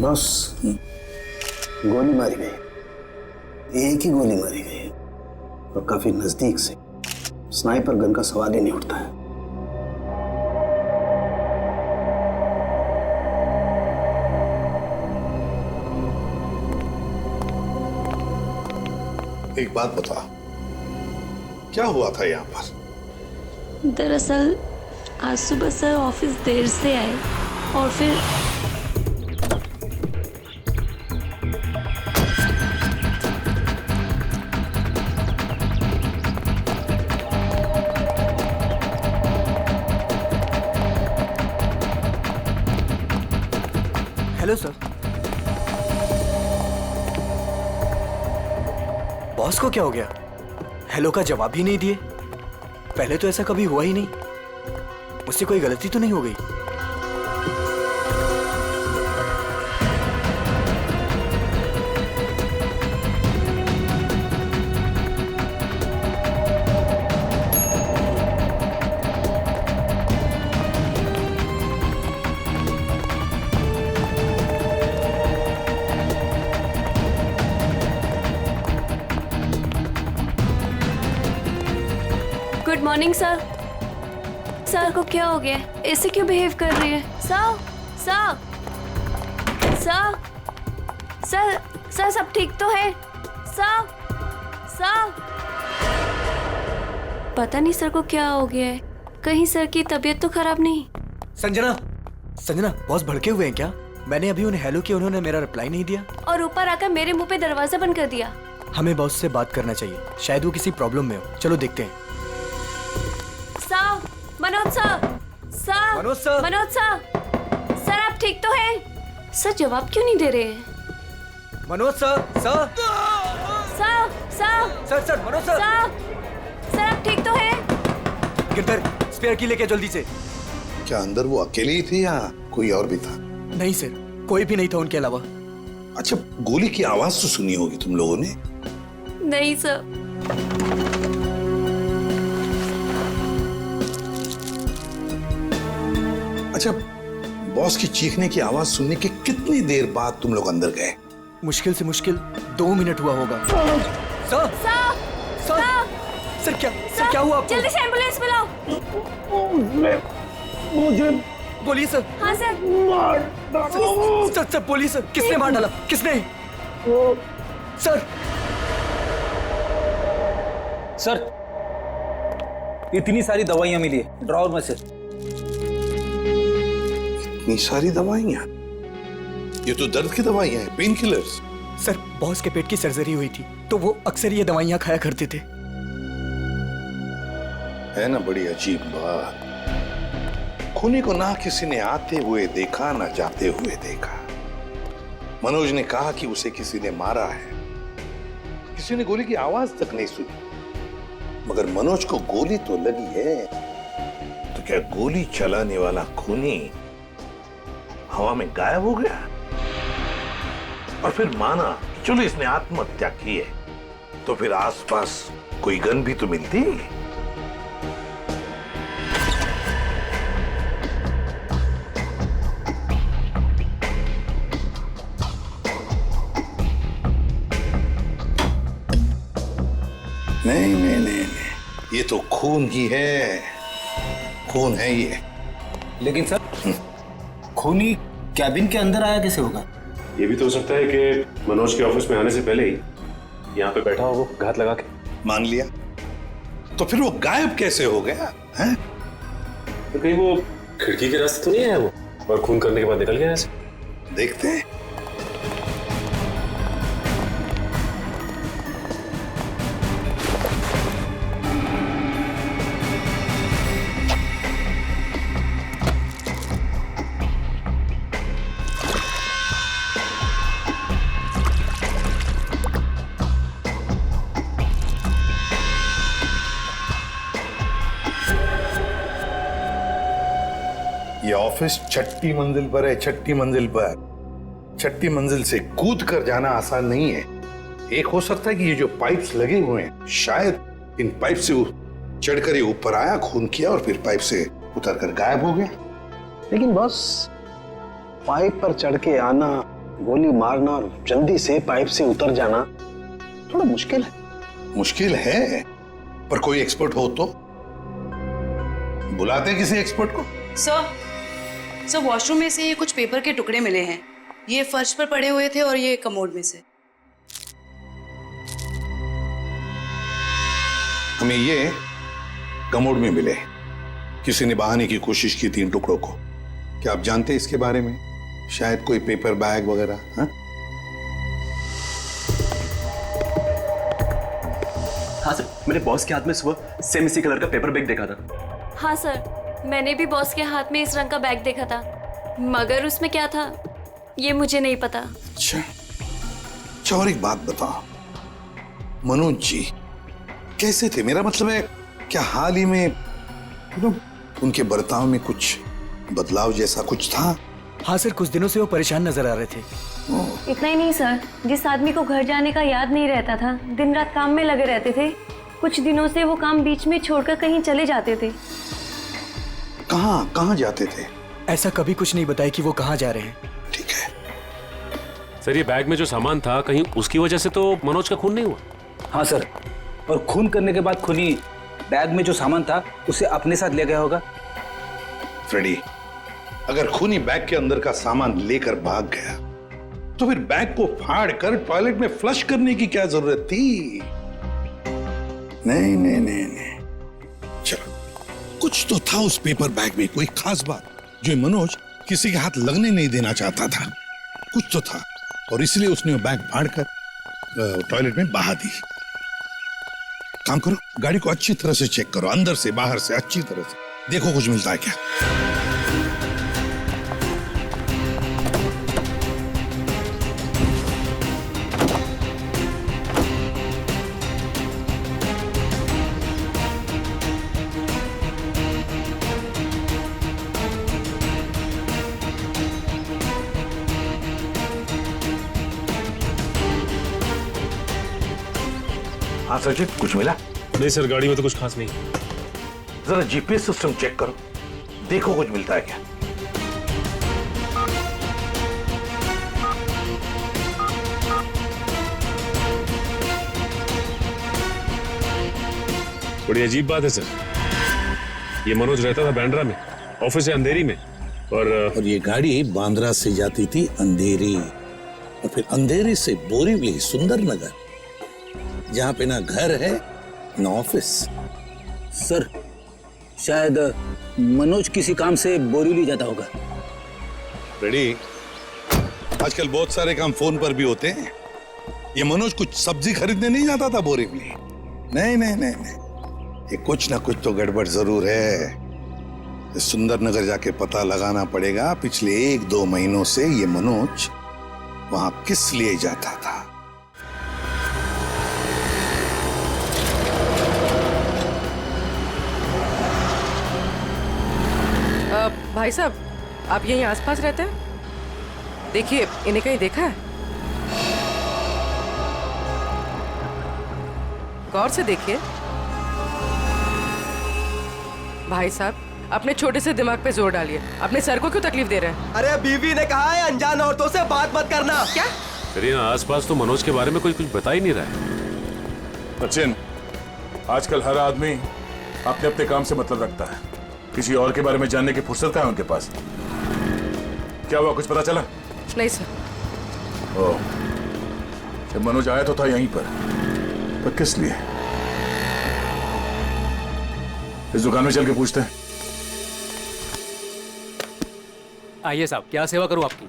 बस गोली मारी गई, एक ही गोली मारी गई और काफी नजदीक से। स्नाइपर गन का सवाल ही नहीं उठता है।
एक बात बता, क्या हुआ था यहाँ पर?
दरअसल आज सुबह सर ऑफिस देर से आए और फिर
हेलो सर। बॉस को क्या हो गया? हेलो का जवाब ही नहीं दिए। पहले तो ऐसा कभी हुआ ही नहीं। मुझसे कोई गलती तो नहीं हो गई?
Good morning sir. सर को क्या हो गया? ऐसे क्यों बिहेव कर रही है? Sir sir sir sir sir सब ठीक तो है? सर सर पता नहीं सर को क्या हो गया है। कहीं सर की तबीयत तो खराब नहीं?
संजना, संजना बॉस भड़के हुए हैं क्या? मैंने अभी उन्हें हेलो किया, उन्होंने मेरा रिप्लाई नहीं दिया
और ऊपर आकर मेरे मुंह पे दरवाजा बंद कर दिया।
हमें बॉस से बात करना चाहिए, शायद वो किसी प्रॉब्लम में हो। चलो देखते हैं।
Sir, Manoj sir, sir,
Manoj sir,
Manoj sir, sir आप ठीक तो हैं? सर जवाब क्यों नहीं दे रहे हैं?
Manoj sir, sir,
sir, sir,
sir, sir, Manoj sir,
sir आप ठीक तो हैं?
गिरधर, स्पेयर की लेके जल्दी से।
क्या अंदर वो अकेले ही थे या कोई और भी था?
नहीं सर, कोई भी नहीं था उनके अलावा।
अच्छा, गोली की आवाज तो सुनी होगी तुम लोगों ने?
नहीं सर।
अच्छा, बॉस की चीखने की आवाज सुनने के कितनी देर बाद तुम लोग अंदर गए?
मुश्किल से मुश्किल 2 मिनट हुआ होगा। सर,
सर,
सर, सर क्या हुआ आपको?
जल्दी से एम्बुलेंस बुलाओ।
मुझे बोलिए सर।
हाँ सर।
सर, सर बोलिए सर, किसने मार डाला? किसने? सर,
सर इतनी सारी दवाइयां मिली है ड्रॉवर में से।
इतनी सारी दवाइयां? ये तो दर्द की दवाइयां हैं, पेन किलर्स।
सर बॉस के पेट की सर्जरी हुई थी तो वो अक्सर ये दवाइयां खाया करते थे।
है ना बड़ी अजीब बात। खूनी को ना किसी ने आते हुए देखा ना जाते हुए देखा। मनोज ने कहा कि उसे किसी ने मारा है, किसी ने गोली की आवाज तक नहीं सुनी। मगर मनोज को गोली तो लगी है, तो क्या गोली चलाने वाला खूनी हवा में गायब हो गया? और फिर माना कि चलो इसने आत्महत्या की है, तो फिर आसपास कोई गन भी तो मिलती। नहीं नहीं नहीं, ये तो खून ही है, खून है ये।
लेकिन सर खूनी कैबिन के अंदर आया कैसे होगा?
ये भी तो हो सकता है कि मनोज के ऑफिस में आने से पहले ही यहाँ पे बैठा हो वो घात लगा के।
मान लिया, तो फिर वो गायब कैसे हो गया है?
तो कहीं वो खिड़की के रास्ते तो नहीं आया वो और खून करने के बाद निकल गया ऐसे?
देखते हैं। ये ऑफिस 6ठी मंजिल पर है, 6ठी मंजिल पर। 6ठी मंजिल से कूद कर जाना आसान नहीं है। एक हो सकता है कि ये जो पाइप्स लगे हुए हैं, शायद इन पाइप से चढ़कर ये ऊपर आया, खून किया और फिर पाइप से उतरकर गायब हो गया।
लेकिन बॉस, पाइप पर चढ़ के आना, गोली मारना और जल्दी से पाइप से उतर जाना थोड़ा मुश्किल है।
मुश्किल है, पर कोई एक्सपर्ट हो तो बुलाते किसी एक्सपर्ट को।
सर वॉशरूम में से ये कुछ पेपर के टुकड़े मिले हैं। ये फर्श पर पड़े हुए थे और ये कमोड में से।
हमें ये कमोड में मिले। किसी ने बहाने की कोशिश की थी इन टुकड़ों को। क्या आप जानते हैं इसके बारे में? शायद कोई पेपर बैग वगैरह। हाँ,
हाँ सर, मैंने बॉस के हाथ में सुबह सेम इसी कलर का पेपर बैग देखा था।
हाँ सर, मैंने भी बॉस के हाथ में इस रंग का बैग देखा था, मगर उसमें क्या था ये मुझे नहीं पता।
अच्छा, और एक बात बताओ, मनोज जी कैसे थे? मेरा मतलब है, क्या हाल ही में उनके बर्ताव में कुछ बदलाव जैसा कुछ था?
हाँ सर, कुछ दिनों से वो परेशान नजर आ रहे थे।
इतना ही नहीं सर, जिस आदमी को घर जाने का याद नहीं रहता था, दिन रात काम में लगे रहते थे, कुछ दिनों से वो काम बीच में छोड़कर कहीं चले जाते थे।
कहाँ जाते थे?
ऐसा कभी कुछ नहीं बताया कि वो कहाँ जा रहे हैं।
ठीक है
सर, ये बैग में जो सामान था, कहीं उसकी वजह से तो मनोज का खून नहीं हुआ?
हाँ सर, और खून करने के बाद खूनी बैग में जो सामान था उसे अपने साथ ले गया होगा।
फ्रेडी, अगर खूनी बैग के अंदर का सामान लेकर भाग गया तो फिर बैग को फाड़ कर टॉयलेट में फ्लश करने की क्या जरूरत थी? नहीं नहीं नहीं नहीं, चलो, कुछ तो था उस पेपर बैग में, कोई खास बात जो मनोज किसी के हाथ लगने नहीं देना चाहता था। कुछ तो था और इसलिए उसने वो बैग फाड़कर टॉयलेट में बहा दी। काम करो, गाड़ी को अच्छी तरह से चेक करो, अंदर से बाहर से अच्छी तरह से देखो कुछ मिलता है क्या। हाँ सचिन, कुछ मिला?
नहीं सर, गाड़ी में तो कुछ खास नहीं।
जरा जीपीएस सिस्टम चेक करो, देखो कुछ मिलता है क्या।
बड़ी अजीब बात है सर, ये मनोज रहता था बांद्रा में, ऑफिस है अंधेरी में, और
ये गाड़ी बांद्रा से जाती थी अंधेरी, और फिर अंधेरी से बोरीवली, सुंदर नगर, जहां पे ना घर है ना ऑफिस।
सर, शायद मनोज किसी काम से बोरीवली जाता होगा।
रेडी, आजकल बहुत सारे काम फोन पर भी होते हैं। ये मनोज कुछ सब्जी खरीदने नहीं जाता था बोरीवली। नहीं नहीं नहीं नहीं, ये कुछ ना कुछ तो गड़बड़ जरूर है। सुंदर नगर जाके पता लगाना पड़ेगा पिछले 1-2 महीनों से ये मनोज वहां किस लिए जाता था।
भाई साहब, आप यहीं आसपास रहते हैं? देखिए, इन्हें कहीं देखा है? गौर से देखिए। भाई साहब, अपने छोटे से दिमाग पे जोर डालिए। अपने सर को क्यों तकलीफ दे रहे हैं?
अरे बीवी ने कहा है अनजान औरतों से बात मत करना।
क्या?
करीना, आसपास तो मनोज के बारे में कोई कुछ बता ही नहीं रहा है।
सचिन, आजकल हर आदमी अपने अपने काम से मतलब रखता है, किसी और के बारे में जानने की फुर्सत है उनके पास? क्या हुआ, कुछ पता चला?
नहीं सर।
ओह, जब मनोज आया तो था यहीं पर किस लिए? इस दुकान में चल के पूछते हैं।
आइए साहब, क्या सेवा करूं आपकी?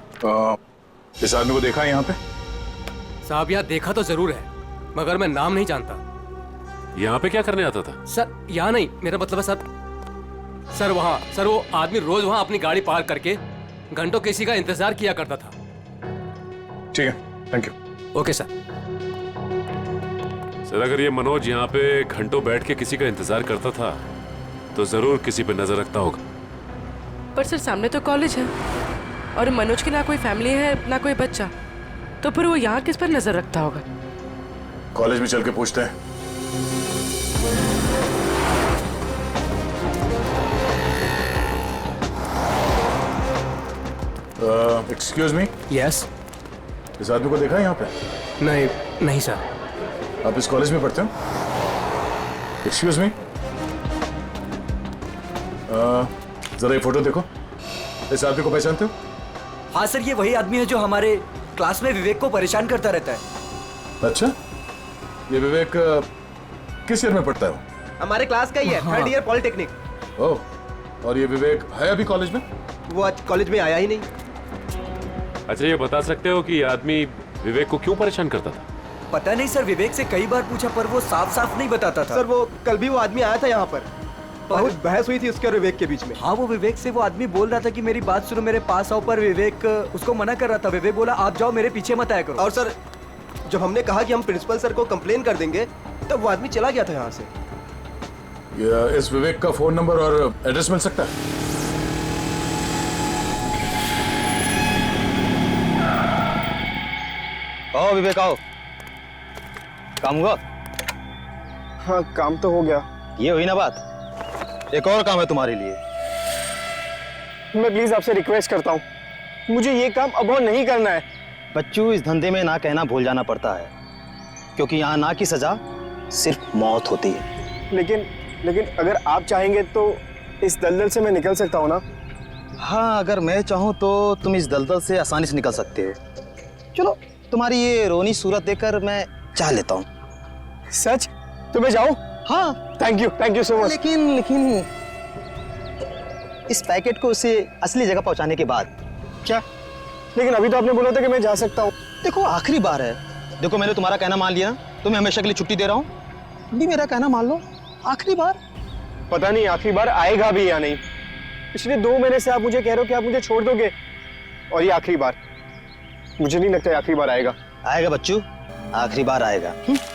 इस आदमी को देखा है यहाँ पे?
साहब यहाँ देखा तो जरूर है, मगर मैं नाम नहीं जानता।
यहाँ पे क्या करने आता था?
सर यहाँ नहीं, मेरा मतलब है सर वहाँ, सर वो आदमी रोज वहाँ अपनी गाड़ी पार्क करके घंटों किसी का इंतजार किया करता था।
ठीक है, thank you.
Okay sir.
Sir अगर ये मनोज यहाँ पे घंटों बैठ के किसी का इंतजार करता था तो जरूर किसी पे नजर रखता होगा।
पर सर सामने तो कॉलेज है और मनोज की ना कोई फैमिली है ना कोई बच्चा, तो फिर वो यहाँ किस पर नजर रखता होगा?
कॉलेज में चल के पूछते हैं। Excuse me.
यस।
इस आदमी को देखा है यहाँ पे?
नहीं सर।
आप इस कॉलेज में पढ़ते हो? एक्सक्यूज मी, जरा ये फोटो देखो। इस आदमी को पहचानते हो?
हाँ सर, ये वही आदमी है जो हमारे क्लास में विवेक को परेशान करता रहता है।
अच्छा, ये विवेक किस ईयर में पढ़ता है?
हमारे क्लास का ही है, थर्ड ईयर पॉलिटेक्निक।
ओह, और ये विवेक है अभी कॉलेज में?
वो आज कॉलेज में आया ही नहीं।
अच्छा, ये बता सकते हो कि ये आदमी विवेक को क्यों परेशान करता था?
पता नहीं सर, विवेक से कई बार पूछा पर वो साफ साफ नहीं बताता था। सर वो कल भी वो आदमी आया था यहाँ पर, बहुत बहस हुई थी उसके और विवेक के बीच में। हाँ, वो विवेक से वो आदमी बोल रहा था कि मेरी बात सुनो, मेरे पास आओ, पर विवेक उसको मना कर रहा था। विवेक बोला आप जाओ, मेरे पीछे मत आया करो। और सर जब हमने कहा कि हम प्रिंसिपल सर को कंप्लेन कर देंगे तब वो आदमी चला गया था यहाँ से।
इस विवेक का फोन नंबर और एड्रेस मिल सकता है?
आओ विवेक आओ। काम हुआ? हाँ काम तो हो गया। ये हुई ना बात, एक और काम है तुम्हारे लिए। मैं प्लीज आपसे रिक्वेस्ट करता हूँ, मुझे ये काम अब और नहीं करना है। बच्चों, इस धंधे में ना कहना भूल जाना पड़ता है, क्योंकि यहाँ ना की सजा सिर्फ मौत होती है। लेकिन अगर आप चाहेंगे तो इस दलदल से मैं निकल सकता हूँ ना? हाँ, अगर मैं चाहूँ तो तुम इस दलदल से आसानी से निकल सकते हो। चलो, तुम्हारी ये रोनी सूरत देखकर मैं चाह लेता हूँ। सच? तो मैं जाऊँ? हाँ, थैंक यू सो मच। लेकिन इस पैकेट को उसे असली जगह पहुंचाने के बाद। क्या? लेकिन अभी तो आपने बोला था कि मैं जा सकता हूँ। देखो आखिरी बार है, देखो मैंने तुम्हारा कहना मान लिया, तुम्हें हमेशा के लिए छुट्टी दे रहा हूँ, भी मेरा कहना मान लो। आखिरी बार। पता नहीं आखिरी बार आएगा भी या नहीं। पिछले 2 महीने से आप मुझे कह रहे हो कि आप मुझे छोड़ दोगे, और ये आखिरी बार। मुझे नहीं लगता आखिरी बार आएगा। आएगा बच्चू, आखिरी बार आएगा।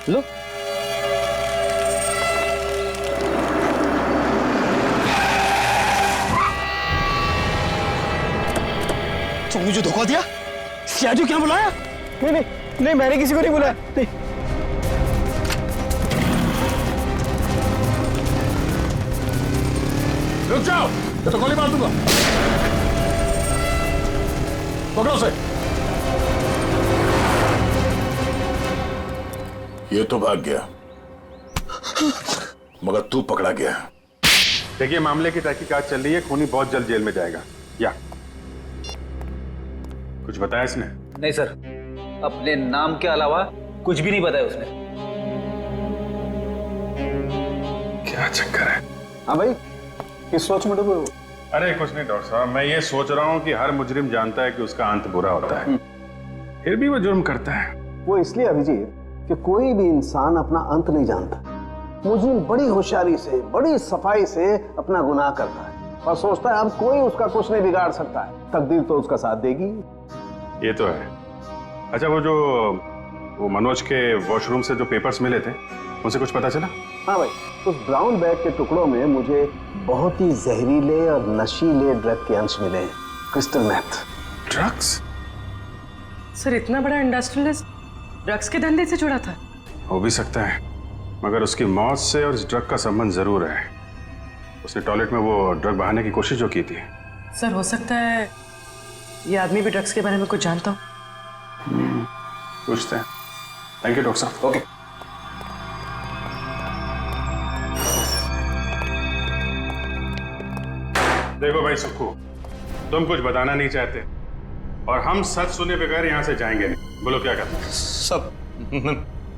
लो तो मुझे धोखा दिया? सियाजू क्या बुलाया? नहीं, मैंने किसी को नहीं बुलाया। नहीं।
रुक जाओ, मैं तो गोली मार दूंगा। पकड़ो उसे। ये तो भाग गया, मगर तू पकड़ा गया।
देखिए, मामले की तहकीकात चल रही है, खूनी बहुत जल्द जेल में जाएगा। या कुछ बताया इसने?
नहीं सर, अपने नाम के अलावा कुछ भी नहीं बताया उसने।
क्या चक्कर है?
हाँ भाई, किस सोच में डूबे हो?
अरे कुछ नहीं डॉक्टर साहब, मैं ये सोच रहा हूँ कि हर मुजरिम जानता है कि उसका अंत बुरा होता है, फिर भी वो जुर्म करता है।
वो इसलिए अभिजीत कि कोई भी इंसान अपना अंत नहीं जानता। मुजरिम बड़ी होशियारी से, बड़ी सफाई से अपना गुनाह करता है और सोचता है अब कोई उसका कुछ नहीं बिगाड़ सकता है, तकदीर तो उसका साथ देगी।
ये तो है। अच्छा, वो मनोज के वॉशरूम से जो पेपर्स मिले थे, उनसे कुछ पता चला?
हाँ भाई, उस ब्राउन बैग के टुकड़ों में मुझे बहुत ही जहरीले और नशीले ड्रग के अंश मिले हैं, क्रिस्टल मैथ।
ड्रग्स?
सर इतना बड़ा इंडस्ट्रियलिस्ट ड्रग्स के धंधे से जुड़ा था?
हो भी सकता है, मगर उसकी मौत से और इस ड्रग का संबंध जरूर है। उसने टॉयलेट में वो ड्रग बहाने की कोशिश जो की थी।
सर हो सकता है ये आदमी भी ड्रग्स के बारे में कुछ जानता हो।
पूछते हैं। थैंक यू डॉक्टर साहब।
ओके।
देखो भाई सुक्खू, तुम कुछ बताना नहीं चाहते और हम सच सुने बगैर यहाँ से जाएंगे नहीं। बोलो क्या करते हैं?
सब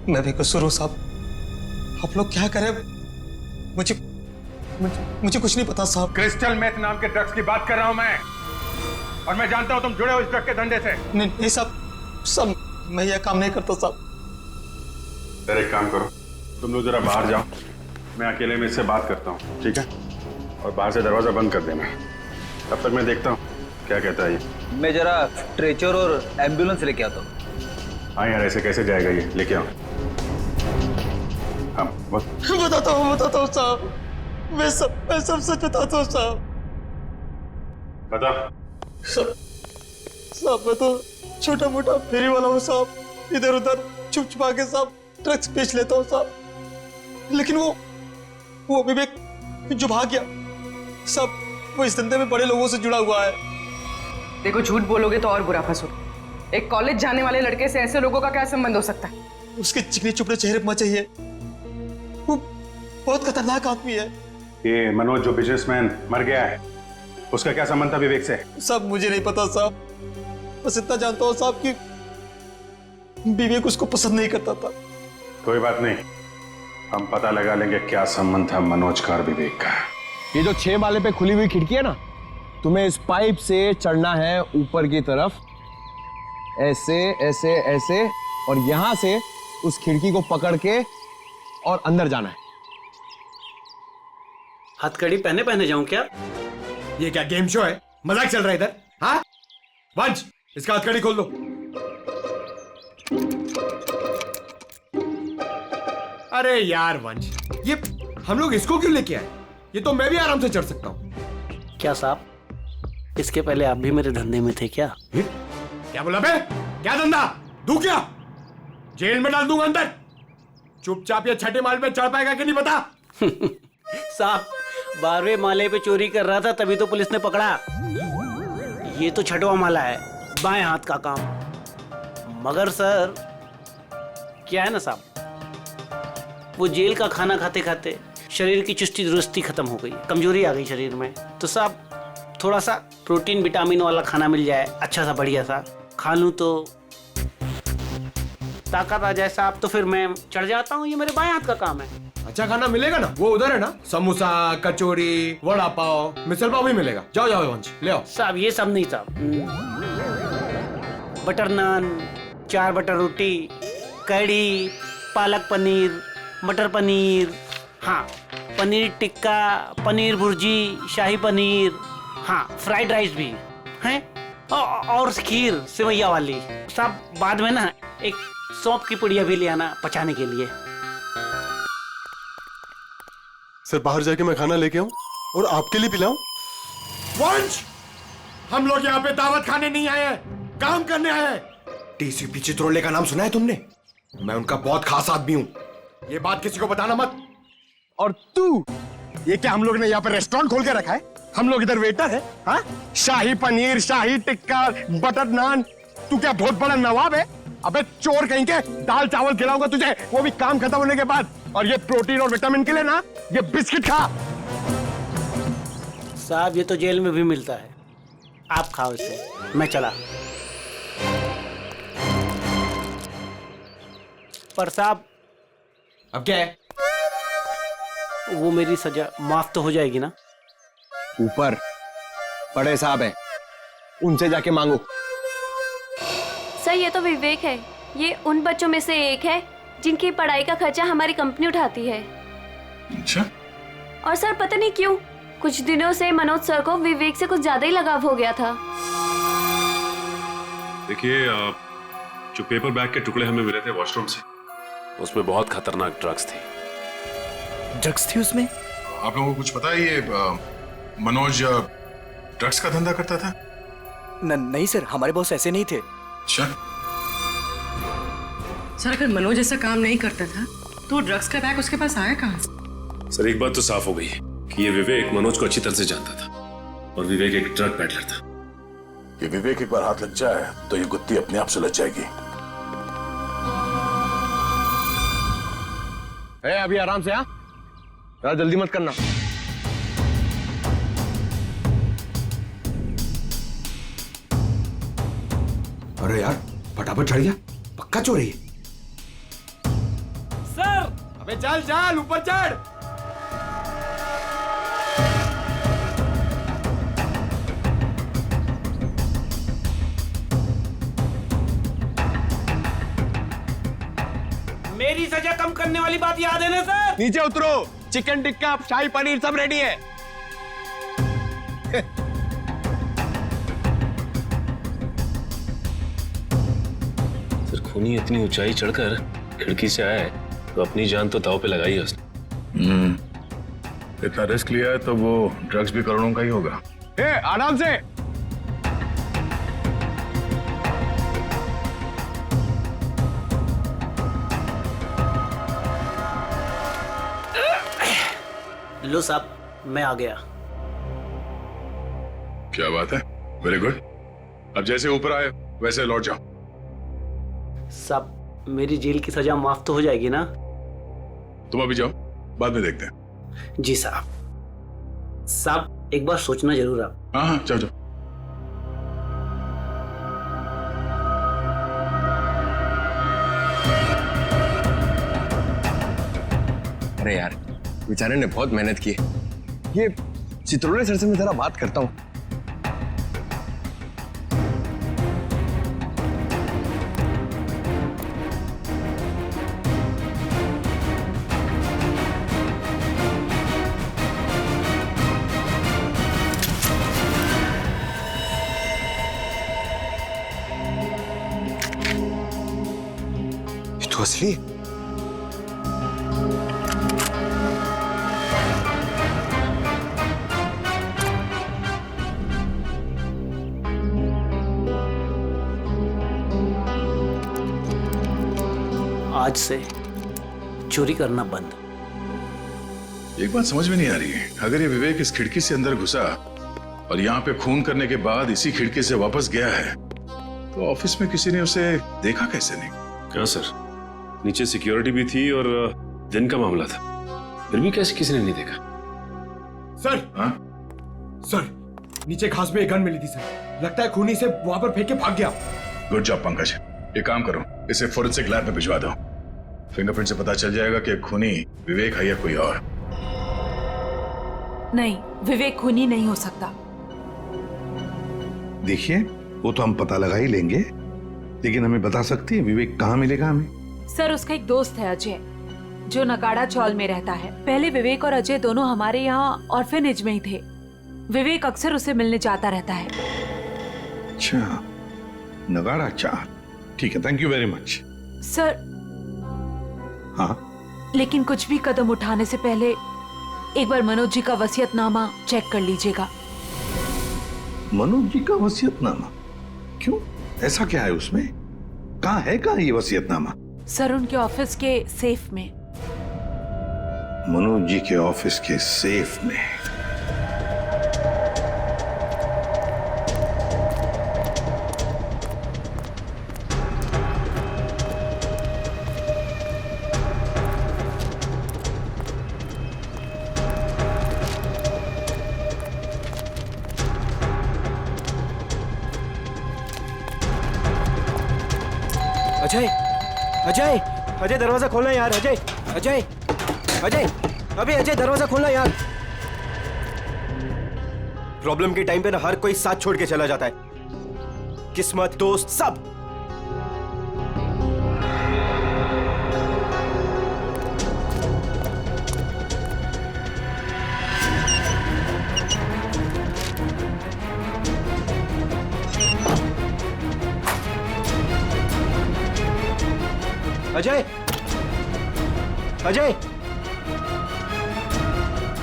मैं भी कसूर हूँ साहब। आप लोग क्या करें, मुझे कुछ नहीं पता साहब।
क्रिस्टल मेथ नाम के ड्रग्स की बात कर रहा हूं मैं, और मैं जानता हूं तुम जुड़े हो इस ड्रग के धंधे से।
नहीं साहब, मैं यह काम नहीं करता साहब।
सर एक काम करो, तुम लोग जरा बाहर जाओ, मैं अकेले में इससे बात करता हूँ, ठीक है? और बाहर से दरवाजा बंद कर देना, तब तक मैं देखता हूँ क्या कहता है ये।
मैं जरा स्ट्रेचर और एम्बुलेंस लेके आता हूँ।
हाँ यार, ऐसे कैसे जाएगा ये, लेके आओ। हाँ
बताता हूँ साहब, मैं सब सच बताता हूँ साहब।
बता।
साहब मैं तो छोटा मोटा फेरी वाला हूँ साहब, इधर उधर छुप छुपा के साहब ड्रग्स बेच लेता हूँ साहब, लेकिन वो विवेक जो भाग गया साहब, वो इस धंधे में बड़े लोगों से जुड़ा हुआ है।
देखो झूठ बोलोगे तो और बुरा फंसोगे। एक कॉलेज जाने वाले लड़के से ऐसे लोगों का क्या संबंध हो सकता है?
उसके चिकने चुपड़े चेहरे पर चाहिए, वो बहुत खतरनाक आदमी है।
ये मनोज जो बिजनेसमैन मर गया है, उसका क्या संबंध था विवेक से?
साहब मुझे नहीं पता साहब, बस इतना जानता हूँ साहब कि विवेक उसको पसंद नहीं करता था।
कोई बात नहीं, हम पता लगा लेंगे क्या संबंध था मनोज का और विवेक का।
ये जो 6 माले पे खुली हुई खिड़की है ना, तुम्हें इस पाइप से चढ़ना है ऊपर की तरफ, ऐसे ऐसे ऐसे, और यहां से उस खिड़की को पकड़ के और अंदर जाना है।
हथकड़ी पहने पहने जाऊं क्या?
ये क्या गेम शो है? मजाक चल रहा है इधर? हाँ वंश, इसका हथकड़ी खोल दो। अरे यार वंश, ये हम लोग इसको क्यों लेके आए? ये तो मैं भी आराम से चढ़ सकता हूँ।
क्या साहब, इसके पहले आप भी मेरे धंधे में थे क्या?
क्या बोला बे? क्या धंधा? तू क्या जेल में डाल दूंगा अंदर? चुपचाप ये 6ठे माल पे चढ़ पाएगा कि नहीं बता?
साहब 12वें माले पे चोरी कर रहा था, तभी तो पुलिस ने पकड़ा। ये तो 6वां माला है, बाएं हाथ का काम। मगर सर क्या है ना साहब, वो जेल का खाना खाते खाते शरीर की चुस्ती दुरुस्ती खत्म हो गई, कमजोरी आ गई शरीर में। तो साहब थोड़ा सा प्रोटीन विटामिन वाला खाना मिल जाए, अच्छा सा बढ़िया सा खा लूं तो ताकत आ जाए साहब, तो फिर मैं चढ़ जाता हूँ। ये मेरे बाएं हाथ का काम है।
अच्छा खाना मिलेगा ना? वो उधर है ना, समोसा, कचौड़ी, वड़ा पाव, मिसल पाव भी मिलेगा। जाओ जाओ वंश, ले आओ।
साहब ये सब नहीं साहब, बटर नान, 4 बटर रोटी, कढ़ी, पालक पनीर, मटर पनीर, हाँ पनीर टिक्का, पनीर भुर्जी, शाही पनीर, हाँ फ्राइड राइस भी हैं, और खीर सेवैया वाली। साहब बाद में ना एक सौंफ की पुड़िया भी ले आना पचाने के लिए।
सर बाहर जाके मैं खाना लेके आऊं और आपके लिए पिलाऊं?
वंश, हम लोग यहाँ पे दावत खाने नहीं आए हैं, काम करने आए हैं। टीसीपी चित्रोले का नाम सुना है तुमने? मैं उनका बहुत खास आदमी हूँ, ये बात किसी को बताना मत। और तू, ये क्या हम लोग ने यहाँ पे रेस्टोरेंट खोल के रखा है? हम लोग इधर वेटर है? हाँ, शाही पनीर, शाही टिक्का, बटर नान, तू क्या बहुत बड़ा नवाब है? अबे चोर कहीं के, दाल चावल खिलाऊंगा तुझे, वो भी काम खत्म होने के बाद। और ये प्रोटीन और विटामिन के लिए ना, ये बिस्किट खा।
साहब ये तो जेल में भी मिलता है, आप खाओ इसे, मैं चला। पर साहब
अब क्या है?
वो मेरी सजा माफ तो हो जाएगी ना?
ऊपर बड़े साहब हैं, उनसे जाके मांगो।
सर ये तो विवेक है, ये उन बच्चों में से एक है जिनकी पढ़ाई का खर्चा हमारी कंपनी उठाती है।
अच्छा?
और सर पता नहीं क्यों कुछ दिनों से मनोज सर को विवेक से कुछ ज्यादा ही लगाव हो गया था।
देखिए जो पेपर बैग के टुकड़े हमें मिले थे वॉशरूम से, उसमें बहुत खतरनाक ड्रग्स थी।
ड्रग्स थी उसमें? आप लोगों को कुछ पता है ये मनोज ड्रग्स का धंधा करता था?
नहीं सर, हमारे बॉस ऐसे नहीं थे।
अच्छा?
सर अगर मनोज ऐसा काम नहीं करता था तो ड्रग्स का बैग उसके पास आया कहाँ से?
सर एक बात तो साफ हो गई कि ये विवेक मनोज को अच्छी तरह से जानता था, और विवेक एक ड्रग पैडलर था।
ये विवेक एक बार हाथ लग जाए तो ये गुत्ती अपने आप सुलझ जाएगी।
अभी आराम से, हाँ यार, जल्दी मत करना। अरे यार फटाफट चढ़ गया, पक्का चोरी है।
सर
अबे चल चल ऊपर चढ़।
मेरी सजा कम करने वाली बात याद है ना सर?
नीचे उतरो, चिकन टिक्का शाही पनीर सब रेडी है।
सर खूनी इतनी ऊंचाई चढ़कर खिड़की से आया है तो अपनी जान तो दांव पे लगाई है उसने।
इतना रिस्क लिया है तो वो ड्रग्स भी करोड़ों का ही होगा।
आराम से।
लो साहब, मैं आ गया।
क्या बात है, वेरी गुड। अब जैसे ऊपर आए वैसे लौट जाओ।
साहब, मेरी जेल की सजा माफ तो हो जाएगी ना?
तुम अभी जाओ, बाद में देखते हैं।
जी साहब। साहब, एक बार सोचना जरूर आप।
हाँ हाँ, जाओ जाओ।
अरे यार, बेचारे ने बहुत मेहनत की। ये चित्रोले सर से मैं जरा बात करता हूँ। ये तो असली है।
आज से चोरी करना बंद।
एक बात समझ में नहीं आ रही है, अगर ये विवेक इस खिड़की से अंदर घुसा और यहाँ पे खून करने के बाद इसी खिड़की से वापस गया है तो ऑफिस में किसी ने उसे देखा कैसे नहीं?
क्या सर, नीचे सिक्योरिटी भी थी और दिन का मामला था, फिर भी कैसे किसी ने नहीं देखा?
सर,
हाँ?
सर, नीचे घास में एक गन मिली थी सर। लगता है खूनी से वहां पर फेंक के भाग गया।
Good job Pankaj. एक काम करो, इसे फोरेंसिक लैब में भिजवा दो। फिंगरप्रिंट से पता चल जाएगा कि खूनी विवेक है या कोई और।
नहीं, विवेक खूनी नहीं हो सकता।
देखिए, वो तो हम पता लगा ही लेंगे, लेकिन हमें बता सकती है विवेक कहाँ मिलेगा हमें?
सर, उसका एक दोस्त है अजय, जो नगाड़ा चौल में रहता है। पहले विवेक और अजय दोनों हमारे यहाँ ऑर्फेनेज में ही थे। विवेक अक्सर उसे मिलने जाता रहता है।
अच्छा, नगाड़ा चाल, ठीक है, thank you very much.
Sir,
हाँ,
लेकिन कुछ भी कदम उठाने से पहले एक बार मनोज जी का वसीयतनामा चेक कर लीजिएगा।
मनोज जी का वसीयतनामा? क्यों, ऐसा क्या है उसमें? कहाँ है, कहाँ ये वसीयतनामा?
सर, उनके ऑफिस के सेफ में।
मनोज जी के ऑफिस के सेफ में?
अजय, अजय, अजय दरवाजा खोलना यार। अजय, अजय, अजय, अबे अजय दरवाजा खोलना यार। प्रॉब्लम के टाइम पे ना हर कोई साथ छोड़ के चला जाता है, किस्मत, दोस्त, सब। अजय, अजय,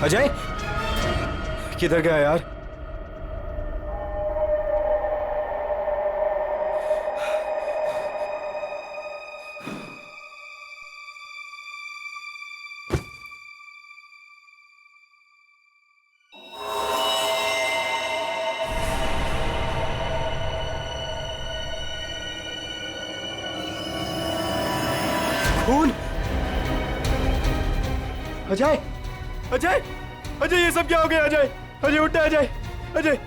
अजय, किधर गया यार? खून? अजय, अजय, अजय, ये सब क्या हो गया? अजय, अजय उठा। अजय, अजय,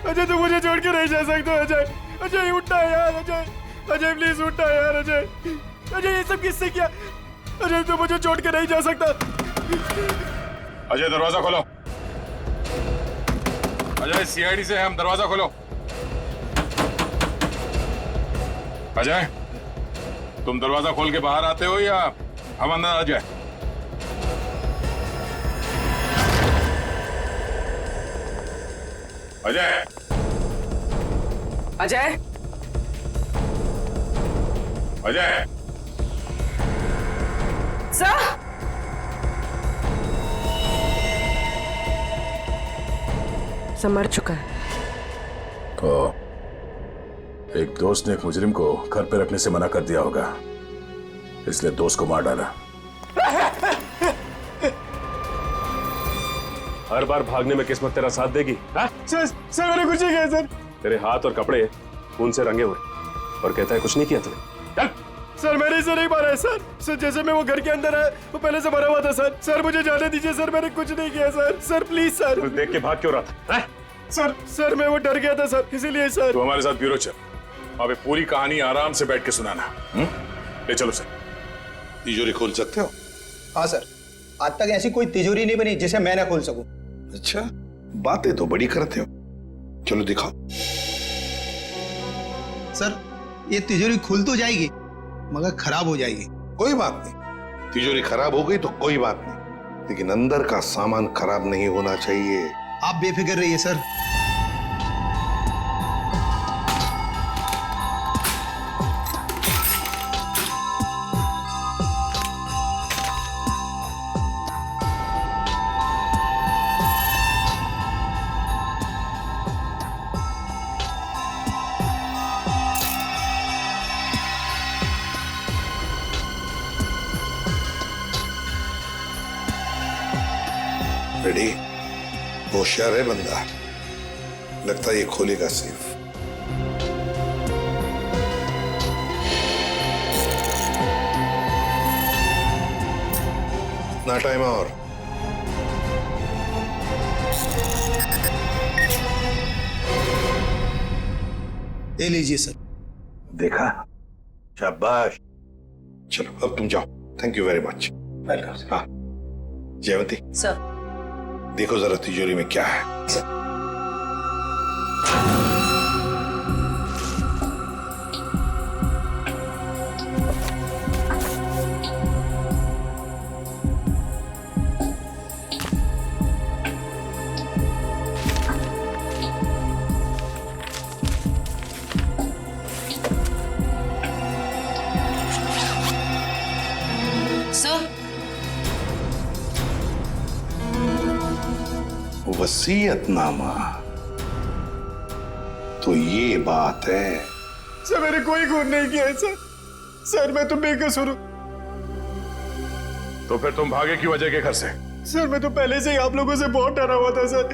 अजय तुम मुझे छोड़ के नहीं जा सकते। अजय, अजय उठा यार। अजय, अजय प्लीज उठा यार। अजय, अजय ये सब किससे किया? अजय तुम मुझे छोड़ के नहीं जा सकता।
अजय दरवाजा खोलो। अजय, सीआईडी से हम, दरवाजा खोलो। अजय, तुम दरवाजा खोल के बाहर आते हो या अब अंदर आ जाए। अजय,
अजय,
अजय,
सर। सब मर चुका है।
तो एक दोस्त ने एक मुजरिम को घर पे रखने से मना कर दिया होगा, इसलिए दोस्त को मार डाला।
हर बार भागने में किस्मत तेरा साथ देगी?
सर मैंने कुछ नहीं किया सर।
तेरे हाथ और कपड़े खून से रंगे हुए और कहता है कुछ नहीं किया तूने। चल।
सर मैंने इसे नहीं मारा है सर। सर जैसे मैं वो घर के अंदर आया वो पहले से मरा हुआ था सर। सर मुझे जाने दीजिए सर, मैंने कुछ नहीं किया सर। Sir please sir.
तू देख के भाग क्यों रहा था?
सर मैं वो डर गया था सर, इसीलिए सर।
तू हमारे साथ ब्यूरो चल, वहां पे पूरी कहानी आराम से बैठ के सुनाना। ले चलो सर।
तिजोरी खोल सकते हो?
हाँ सर, आज तक ऐसी कोई तिजोरी नहीं बनी जिसे मैं ना खोल सकूं।
अच्छा, बातें तो बड़ी करते हो, चलो दिखाओ।
सर ये तिजोरी खुल तो जाएगी मगर खराब हो जाएगी।
कोई बात नहीं, तिजोरी खराब हो गई तो कोई बात नहीं, लेकिन अंदर का सामान खराब नहीं होना चाहिए।
आप बेफिक्र रहिए सर।
रेडी? होशियार है बंदा, लगता है ये खोलेगा सेफ। ना टाइम और।
ले लीजिए सर।
देखा, शाबाश। चलो अब तुम जाओ। Thank you very much. Welcome. हाँ जयवंती
सर,
देखो जरा तिजोरी में क्या है।
सर
वसीयतनामा, तो ये बात है।
सर मैंने कोई खून नहीं किया है सर। सर मैं तो बेकसूर हूँ।
तो फिर तुम भागे क्यों अजय के घर से?
सर मैं तो पहले से ही आप लोगों से बहुत डरा हुआ था सर।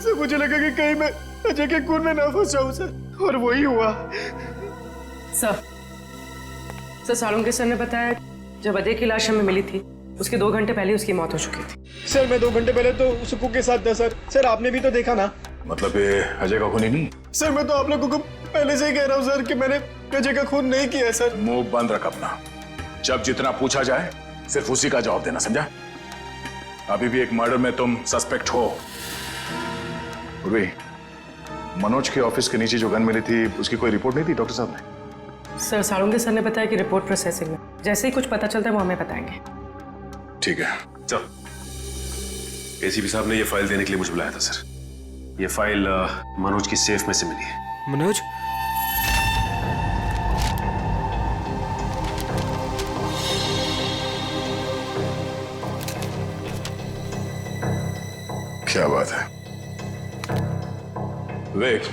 सर मुझे लगा कि कहीं मैं अजय के खून में ना फंस जाऊं सर, और वही हुआ।
सर सालुंके सर ने बताया जब अजय की लाश हमें मिली थी उसके 2 घंटे पहले उसकी मौत हो चुकी थी।
सर मैं 2 घंटे पहले तो सुकू के साथ था सर। सर आपने भी तो देखा ना।
मतलब ये अजय का खून ही नहीं?
सर मैं तो आप लोगों को पहले से ही कह रहा हूँ सर कि मैंने अजय का खून नहीं किया सर।
मुंह बंद रख अपना। जब जितना पूछा जाए सिर्फ उसी का जवाब देना, समझा? अभी भी एक मर्डर में तुम सस्पेक्ट हो। उर्वी, मनोज के ऑफिस के नीचे जो गन मिली थी उसकी कोई रिपोर्ट नहीं थी डॉक्टर साहब ने?
सर सालुंके सर ने बताया कि रिपोर्ट प्रोसेसिंग में, जैसे ही कुछ पता चलता है वो हमें बताएंगे।
ठीक है,
चल। एसीपी साहब ने ये फाइल देने के लिए मुझे बुलाया था सर। ये फाइल मनोज की सेफ में से मिली है।
मनोज?
क्या बात है विवेक,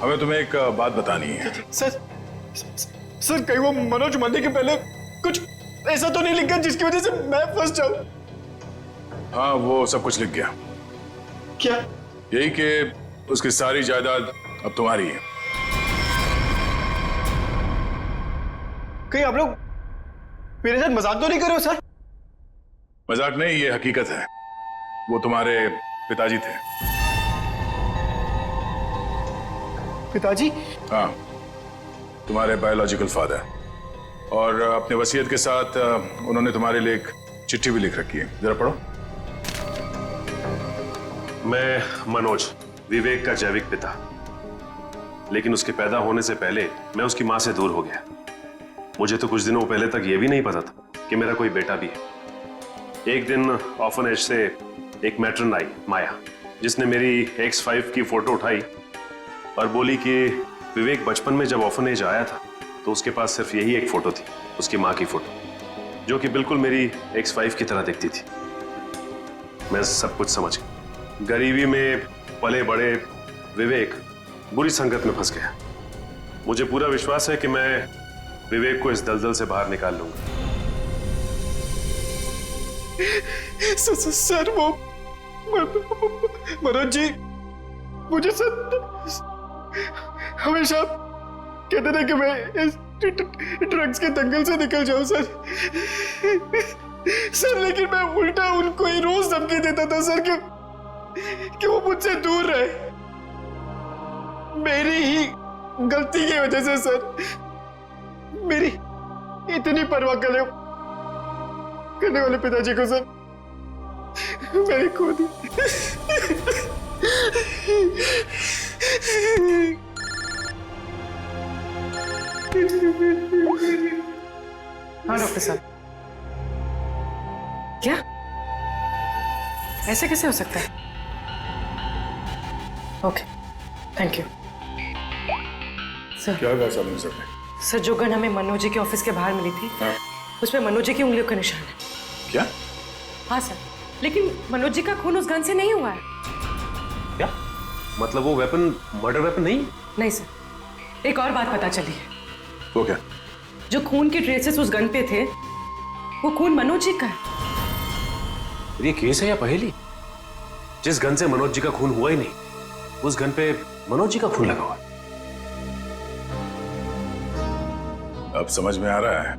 हमें तुम्हें एक बात बतानी है।
सर कहीं वो मनोज मरने के पहले कुछ ऐसा तो नहीं लिखा जिसकी वजह से मैं फंस जाऊं?
हाँ वो सब कुछ लिख गया।
क्या?
यही कि उसकी सारी जायदाद अब तुम्हारी है।
कहीं आप लोग मेरे साथ मजाक तो नहीं कर रहे हो सर?
मजाक नहीं, ये हकीकत है। वो तुम्हारे पिताजी थे।
पिताजी?
हाँ, तुम्हारे बायोलॉजिकल फादर। और अपने वसीयत के साथ उन्होंने तुम्हारे लिए एक चिट्ठी भी लिख रखी है, जरा पढ़ो।
मैं मनोज, विवेक का जैविक पिता, लेकिन उसके पैदा होने से पहले मैं उसकी मां से दूर हो गया। मुझे तो कुछ दिनों पहले तक ये भी नहीं पता था कि मेरा कोई बेटा भी है। एक दिन ऑर्फनेज से एक मैट्रन आई, माया, जिसने मेरी X5 की फोटो उठाई और बोली कि विवेक बचपन में जब ऑर्फनेज आया था तो उसके पास सिर्फ यही एक फोटो थी, उसकी माँ की फोटो, जो कि बिल्कुल मेरी X5 की तरह दिखती थी। मैं सब कुछ समझ गया। गरीबी में पले बड़े विवेक बुरी संगत में फंस गया। मुझे पूरा विश्वास है कि मैं विवेक को इस दलदल से बाहर निकाल लूंगा।
सर वो मनोज जी मुझे सर हमेशा कहते थे कि मैं इस ड्रग्स के दंगल से निकल जाऊं सर। लेकिन मैं उल्टा उनको ही रोज धमकी देता था सर कि वो मुझसे दूर रहे। मेरी ही गलती की वजह से सर मेरी इतनी परवाह करने वाले पिताजी को सर मैंने खो दी।
हाँ डॉक्टर साहब, क्या ऐसे कैसे हो सकता है? Okay, thank you sir.
क्या कहा सामने सर?
सर जो गन हमें मनोज जी के ऑफिस के बाहर मिली थी, उसमें मनोज जी की उंगलियों का निशान है।
क्या?
हाँ सर, लेकिन मनोज जी का खून उस गन से नहीं हुआ है।
क्या मतलब? वो वेपन मर्डर वेपन नहीं?
नहीं सर, एक और बात पता चली है।
वो क्या?
जो खून के ट्रेसेस उस गन पे थे, वो खून मनोज जी का है।
ये केस है या पहेली? जिस गन से मनोज जी का खून हुआ ही नहीं, उस गन पे मनोज जी का खून लगा हुआ।
अब समझ में आ रहा है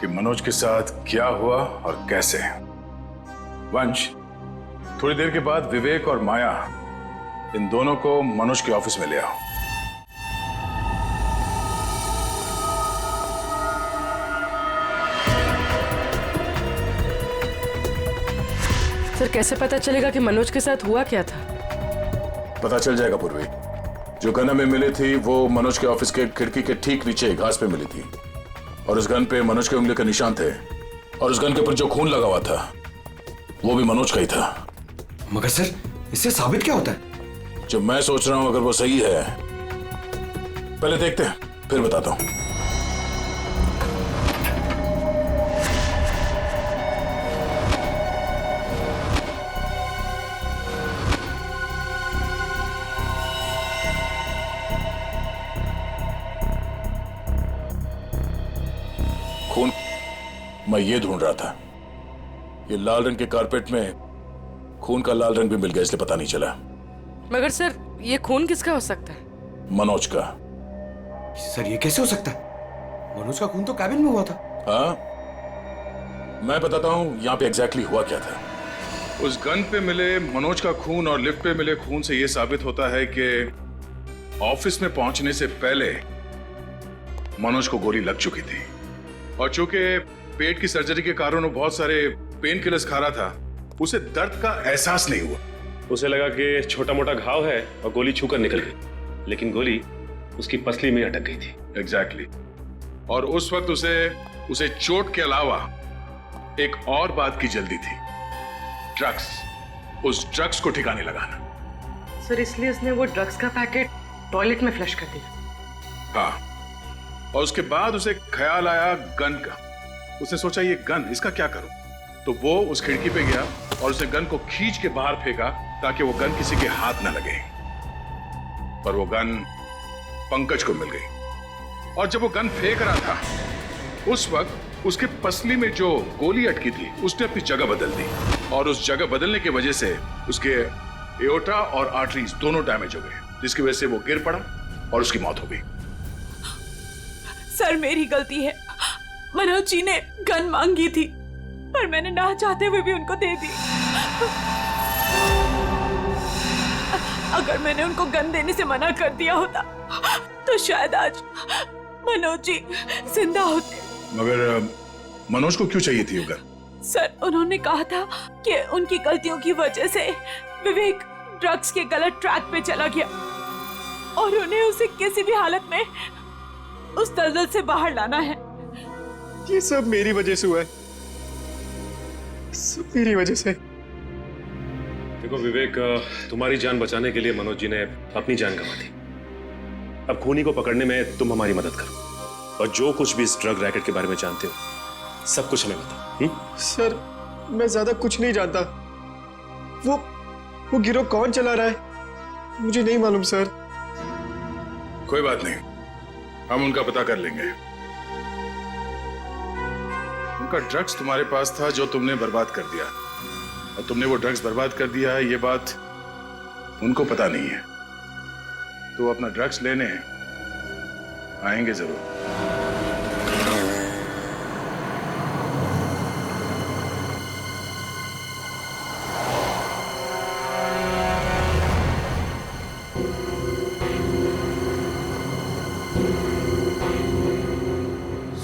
कि मनोज के साथ क्या हुआ और कैसे। वंश, थोड़ी देर के बाद विवेक और माया, इन दोनों को मनोज के ऑफिस में ले आओ।
सर कैसे पता चलेगा कि मनोज के साथ हुआ क्या था?
पता चल जाएगा पूर्वी। जो गन हमें मिली थी वो मनोज के ऑफिस के खिड़की के ठीक नीचे घास पे मिली थी, और उस गन पे मनोज के उंगली के निशान थे, और उस गन के ऊपर जो खून लगा हुआ था वो भी मनोज का ही था।
मगर सर इससे साबित क्या होता है?
जो मैं सोच रहा हूं अगर वो सही है, पहले देखते हैं फिर बताता हूं। खून मैं ये ढूंढ रहा था। ये लाल रंग के कारपेट में खून का लाल रंग भी मिल गया, इसलिए पता नहीं चला।
मगर सर ये खून किसका हो सकता है?
मनोज का।
सर ये कैसे हो सकता है? मनोज का खून तो कैबिन में हुआ था।
हाँ, मैं बताता हूं यहां पे एग्जैक्टली हुआ क्या था। उस गन पे मिले मनोज का खून और लिफ्ट पे मिले खून से यह साबित होता है कि ऑफिस में पहुंचने से पहले मनोज को गोली लग चुकी थी, और चूंकि पेट की सर्जरी के कारण वो बहुत सारे पेन किलर्स खा रहा था, उसे दर्द का एहसास नहीं हुआ।
उसे लगा कि छोटा मोटा घाव है और गोली छूकर निकल गई, लेकिन गोली उसकी पसली में अटक गई थी।
एग्जैक्टली। और उस वक्त उसे चोट के अलावा एक और बात की जल्दी थी, ड्रग्स। उस ड्रग्स को ठिकाने लगाना।
सर इसलिए उसने वो ड्रग्स का पैकेट टॉयलेट में फ्लश कर दिया।
हाँ, और उसके बाद उसे ख्याल आया गन का। उसने सोचा ये गन, इसका क्या करूं? तो वो उस खिड़की पे गया और उसने गन को खींच के बाहर फेंका ताकि वो गन किसी के हाथ न लगे। पर वो गन पंकज को मिल गई, और जब वो गन फेंक रहा था उस वक्त उसके पसली में जो गोली अटकी थी उसने अपनी जगह बदल दी, और उस जगह बदलने की वजह से उसके एओर्टा और आर्टरीज दोनों डैमेज हो गए, जिसकी वजह से वो गिर पड़ा और उसकी मौत हो गई।
सर मेरी गलती है। मनोज जी ने गन मांगी थी, पर मैंने ना चाहते हुए भी उनको दे दी। अगर मैंने उनको गन देने से मना कर दिया होता तो शायद आज मनोज जी जिंदा होते।
मगर मनोज को क्यों चाहिए थी वो गन?
सर उन्होंने कहा था कि उनकी गलतियों की वजह से विवेक ड्रग्स के गलत ट्रैक पे चला गया, और उन्हें उसे किसी भी हालत में उस दलदल से बाहर लाना है।
ये सब मेरी वजह से हुआ है, सब मेरी वजह से।
देखो विवेक, तुम्हारी जान बचाने के लिए मनोज जी ने अपनी जान गंवा दी। अब खूनी को पकड़ने में तुम हमारी मदद करो, और जो कुछ भी इस ड्रग रैकेट के बारे में जानते हो सब कुछ हमें बताओ।
सर मैं ज्यादा कुछ नहीं जानता। वो गिरोह कौन चला रहा है मुझे नहीं मालूम सर।
कोई बात नहीं, हम उनका पता कर लेंगे। उनका ड्रग्स तुम्हारे पास था जो तुमने बर्बाद कर दिया, और तुमने वो ड्रग्स बर्बाद कर दिया है ये बात उनको पता नहीं है। तो अपना ड्रग्स लेने आएंगे जरूर।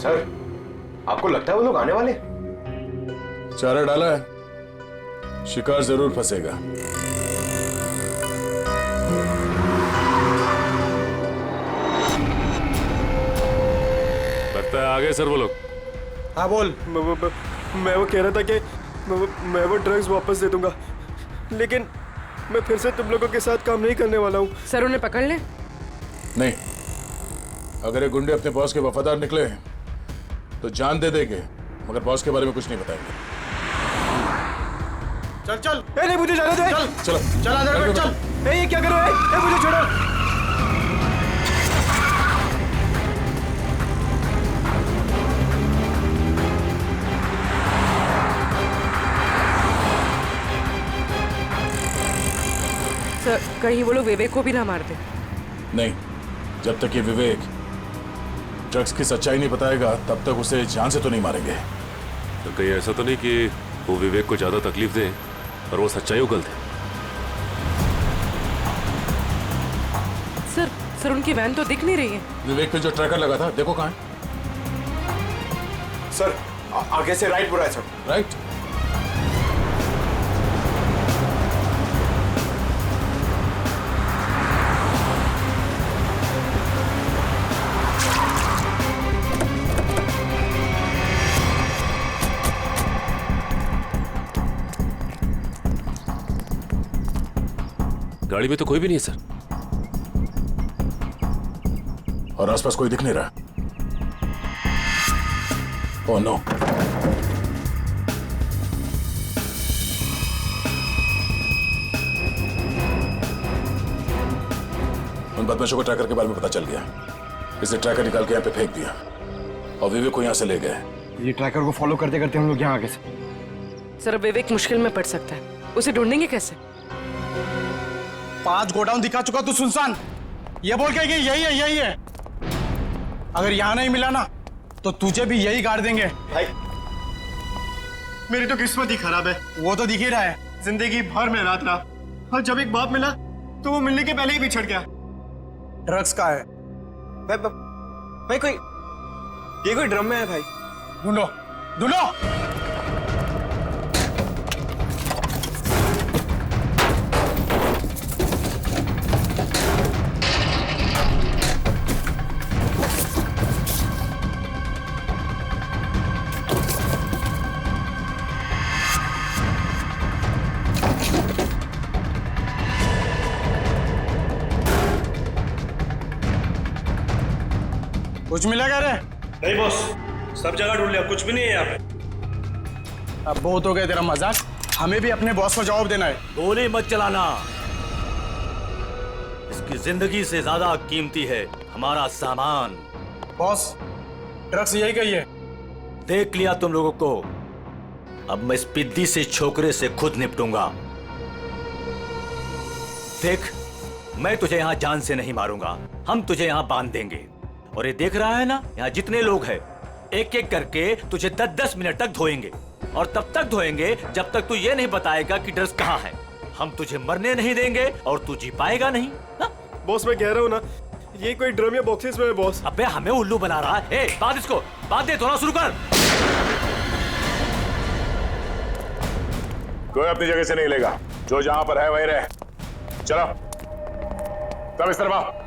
सर, आपको लगता है वो लोग आने वाले?
चारा डाला है, शिकार जरूर फंसेगा।
लगता है आ गए सर वो लोग।
हाँ बोल। मैं वो कह रहा था कि मैं वो ड्रग्स वापस दे दूंगा, लेकिन मैं फिर से तुम लोगों के साथ काम नहीं करने वाला हूँ।
सर उन्हें पकड़ ले।
नहीं, अगर ये गुंडे अपने बॉस के वफादार निकले तो जान दे देंगे, मगर बॉस के बारे में कुछ नहीं बताएंगे।
चल चल। नहीं मुझे जाने दे।
चल चलो,
चल अंदर बैठ, चल। ये क्या कर रहे हो? मुझे छोड़ो।
सर कहीं वो लोग विवेक को भी ना मार दे।
नहीं, जब तक ये विवेक ड्रग्स की सच्चाई नहीं बताएगा तब तक उसे जान से तो नहीं मारेंगे।
तो कहीं ऐसा तो नहीं कि वो विवेक को ज्यादा तकलीफ दे और वो सच्चाई उगल दे।
सर उनकी वैन तो दिख नहीं रही है।
विवेक पे जो ट्रैकर लगा था देखो कहाँ है।
सर आगे से राइट बुरा है सर।
राइट।
गाड़ी में तो कोई भी नहीं है सर,
और आसपास कोई दिख नहीं रहा। Oh no. उन बदमाशों को ट्रैकर के बारे में पता चल गया, इसे ट्रैकर निकाल के यहाँ पे फेंक दिया और विवेक को यहाँ से ले गए।
ये ट्रैकर को फॉलो करते करते हम लोग यहाँ आगे से।
सर विवेक मुश्किल में पड़ सकता है, उसे ढूंढेंगे कैसे?
5 गोडाउन दिखा चुका तू सुनसान, ये बोल के कि यही है। अगर यहाँ नहीं मिला ना तो तुझे भी यही गाड़ देंगे।
भाई मेरी तो किस्मत ही खराब है।
वो तो दिख ही रहा है।
जिंदगी भर में रात रहा, और जब एक बाप मिला तो वो मिलने के पहले ही बिछड़ गया।
ड्रग्स का है
भाई कोई ड्रम में है भाई।
ढूंढो। कुछ मिला क्या रे?
नहीं बॉस, सब जगह ढूंढ लिया, कुछ भी नहीं है यहाँ पे।
अब बहुत हो गया तेरा मजाक, हमें भी अपने बॉस को जवाब देना है।
गोली मत चलाना, इसकी जिंदगी से ज्यादा कीमती है हमारा सामान।
बॉस ड्रग्स यही कही है।
देख लिया तुम लोगों को, अब मैं इस पिद्दी से छोकरे से खुद निपटूंगा। देख, मैं तुझे यहाँ जान से नहीं मारूंगा, हम तुझे यहाँ बांध देंगे। और ये देख रहा है ना, यहाँ जितने लोग हैं एक एक करके तुझे 10-10 मिनट तक धोएंगे, और तब तक धोएंगे जब तक तू ये नहीं बताएगा कि ड्रग्स कहाँ है। हम तुझे मरने नहीं देंगे और तू जी पाएगा नहीं।
बॉस मैं कह रहा हूँ ना, ये कोई ड्रम या बॉक्सेस में है बॉस।
अबे हमें उल्लू बना रहा है। बांध इसको, बांध दे, धोना शुरू कर।
कोई अपनी जगह से नहीं लेगा, जो जहां पर है वहीं रहे। चलो सब इस तरफ आओ।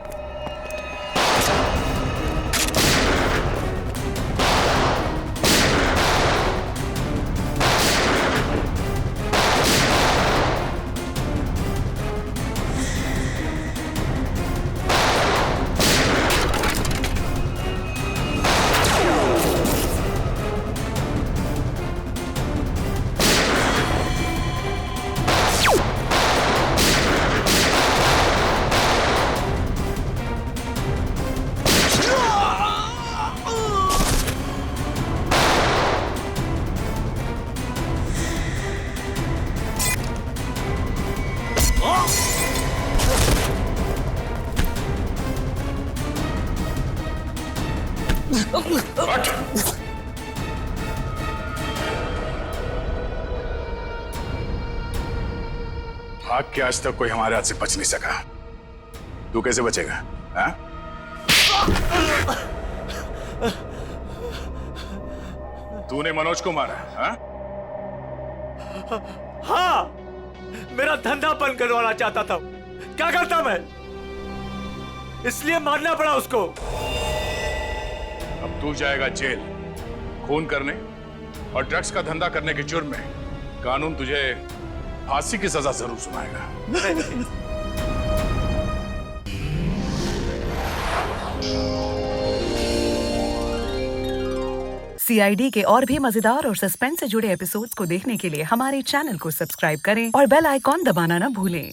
भाग के आज तक कोई हमारे हाथ से बच नहीं सका, तू कैसे बचेगा? हाँ? तूने मनोज को मारा? हाँ?
हाँ, मेरा धंधा बंद करवाना चाहता था। क्या करता मैं? इसलिए मारना पड़ा उसको।
अब तू जाएगा जेल, खून करने और ड्रग्स का धंधा करने के जुर्म में। कानून तुझे फांसी की सजा जरूर सुनाएगा।
CID के और भी मजेदार और सस्पेंस से जुड़े एपिसोड्स को देखने के लिए हमारे चैनल को सब्सक्राइब करें और बेल आइकॉन दबाना ना भूलें।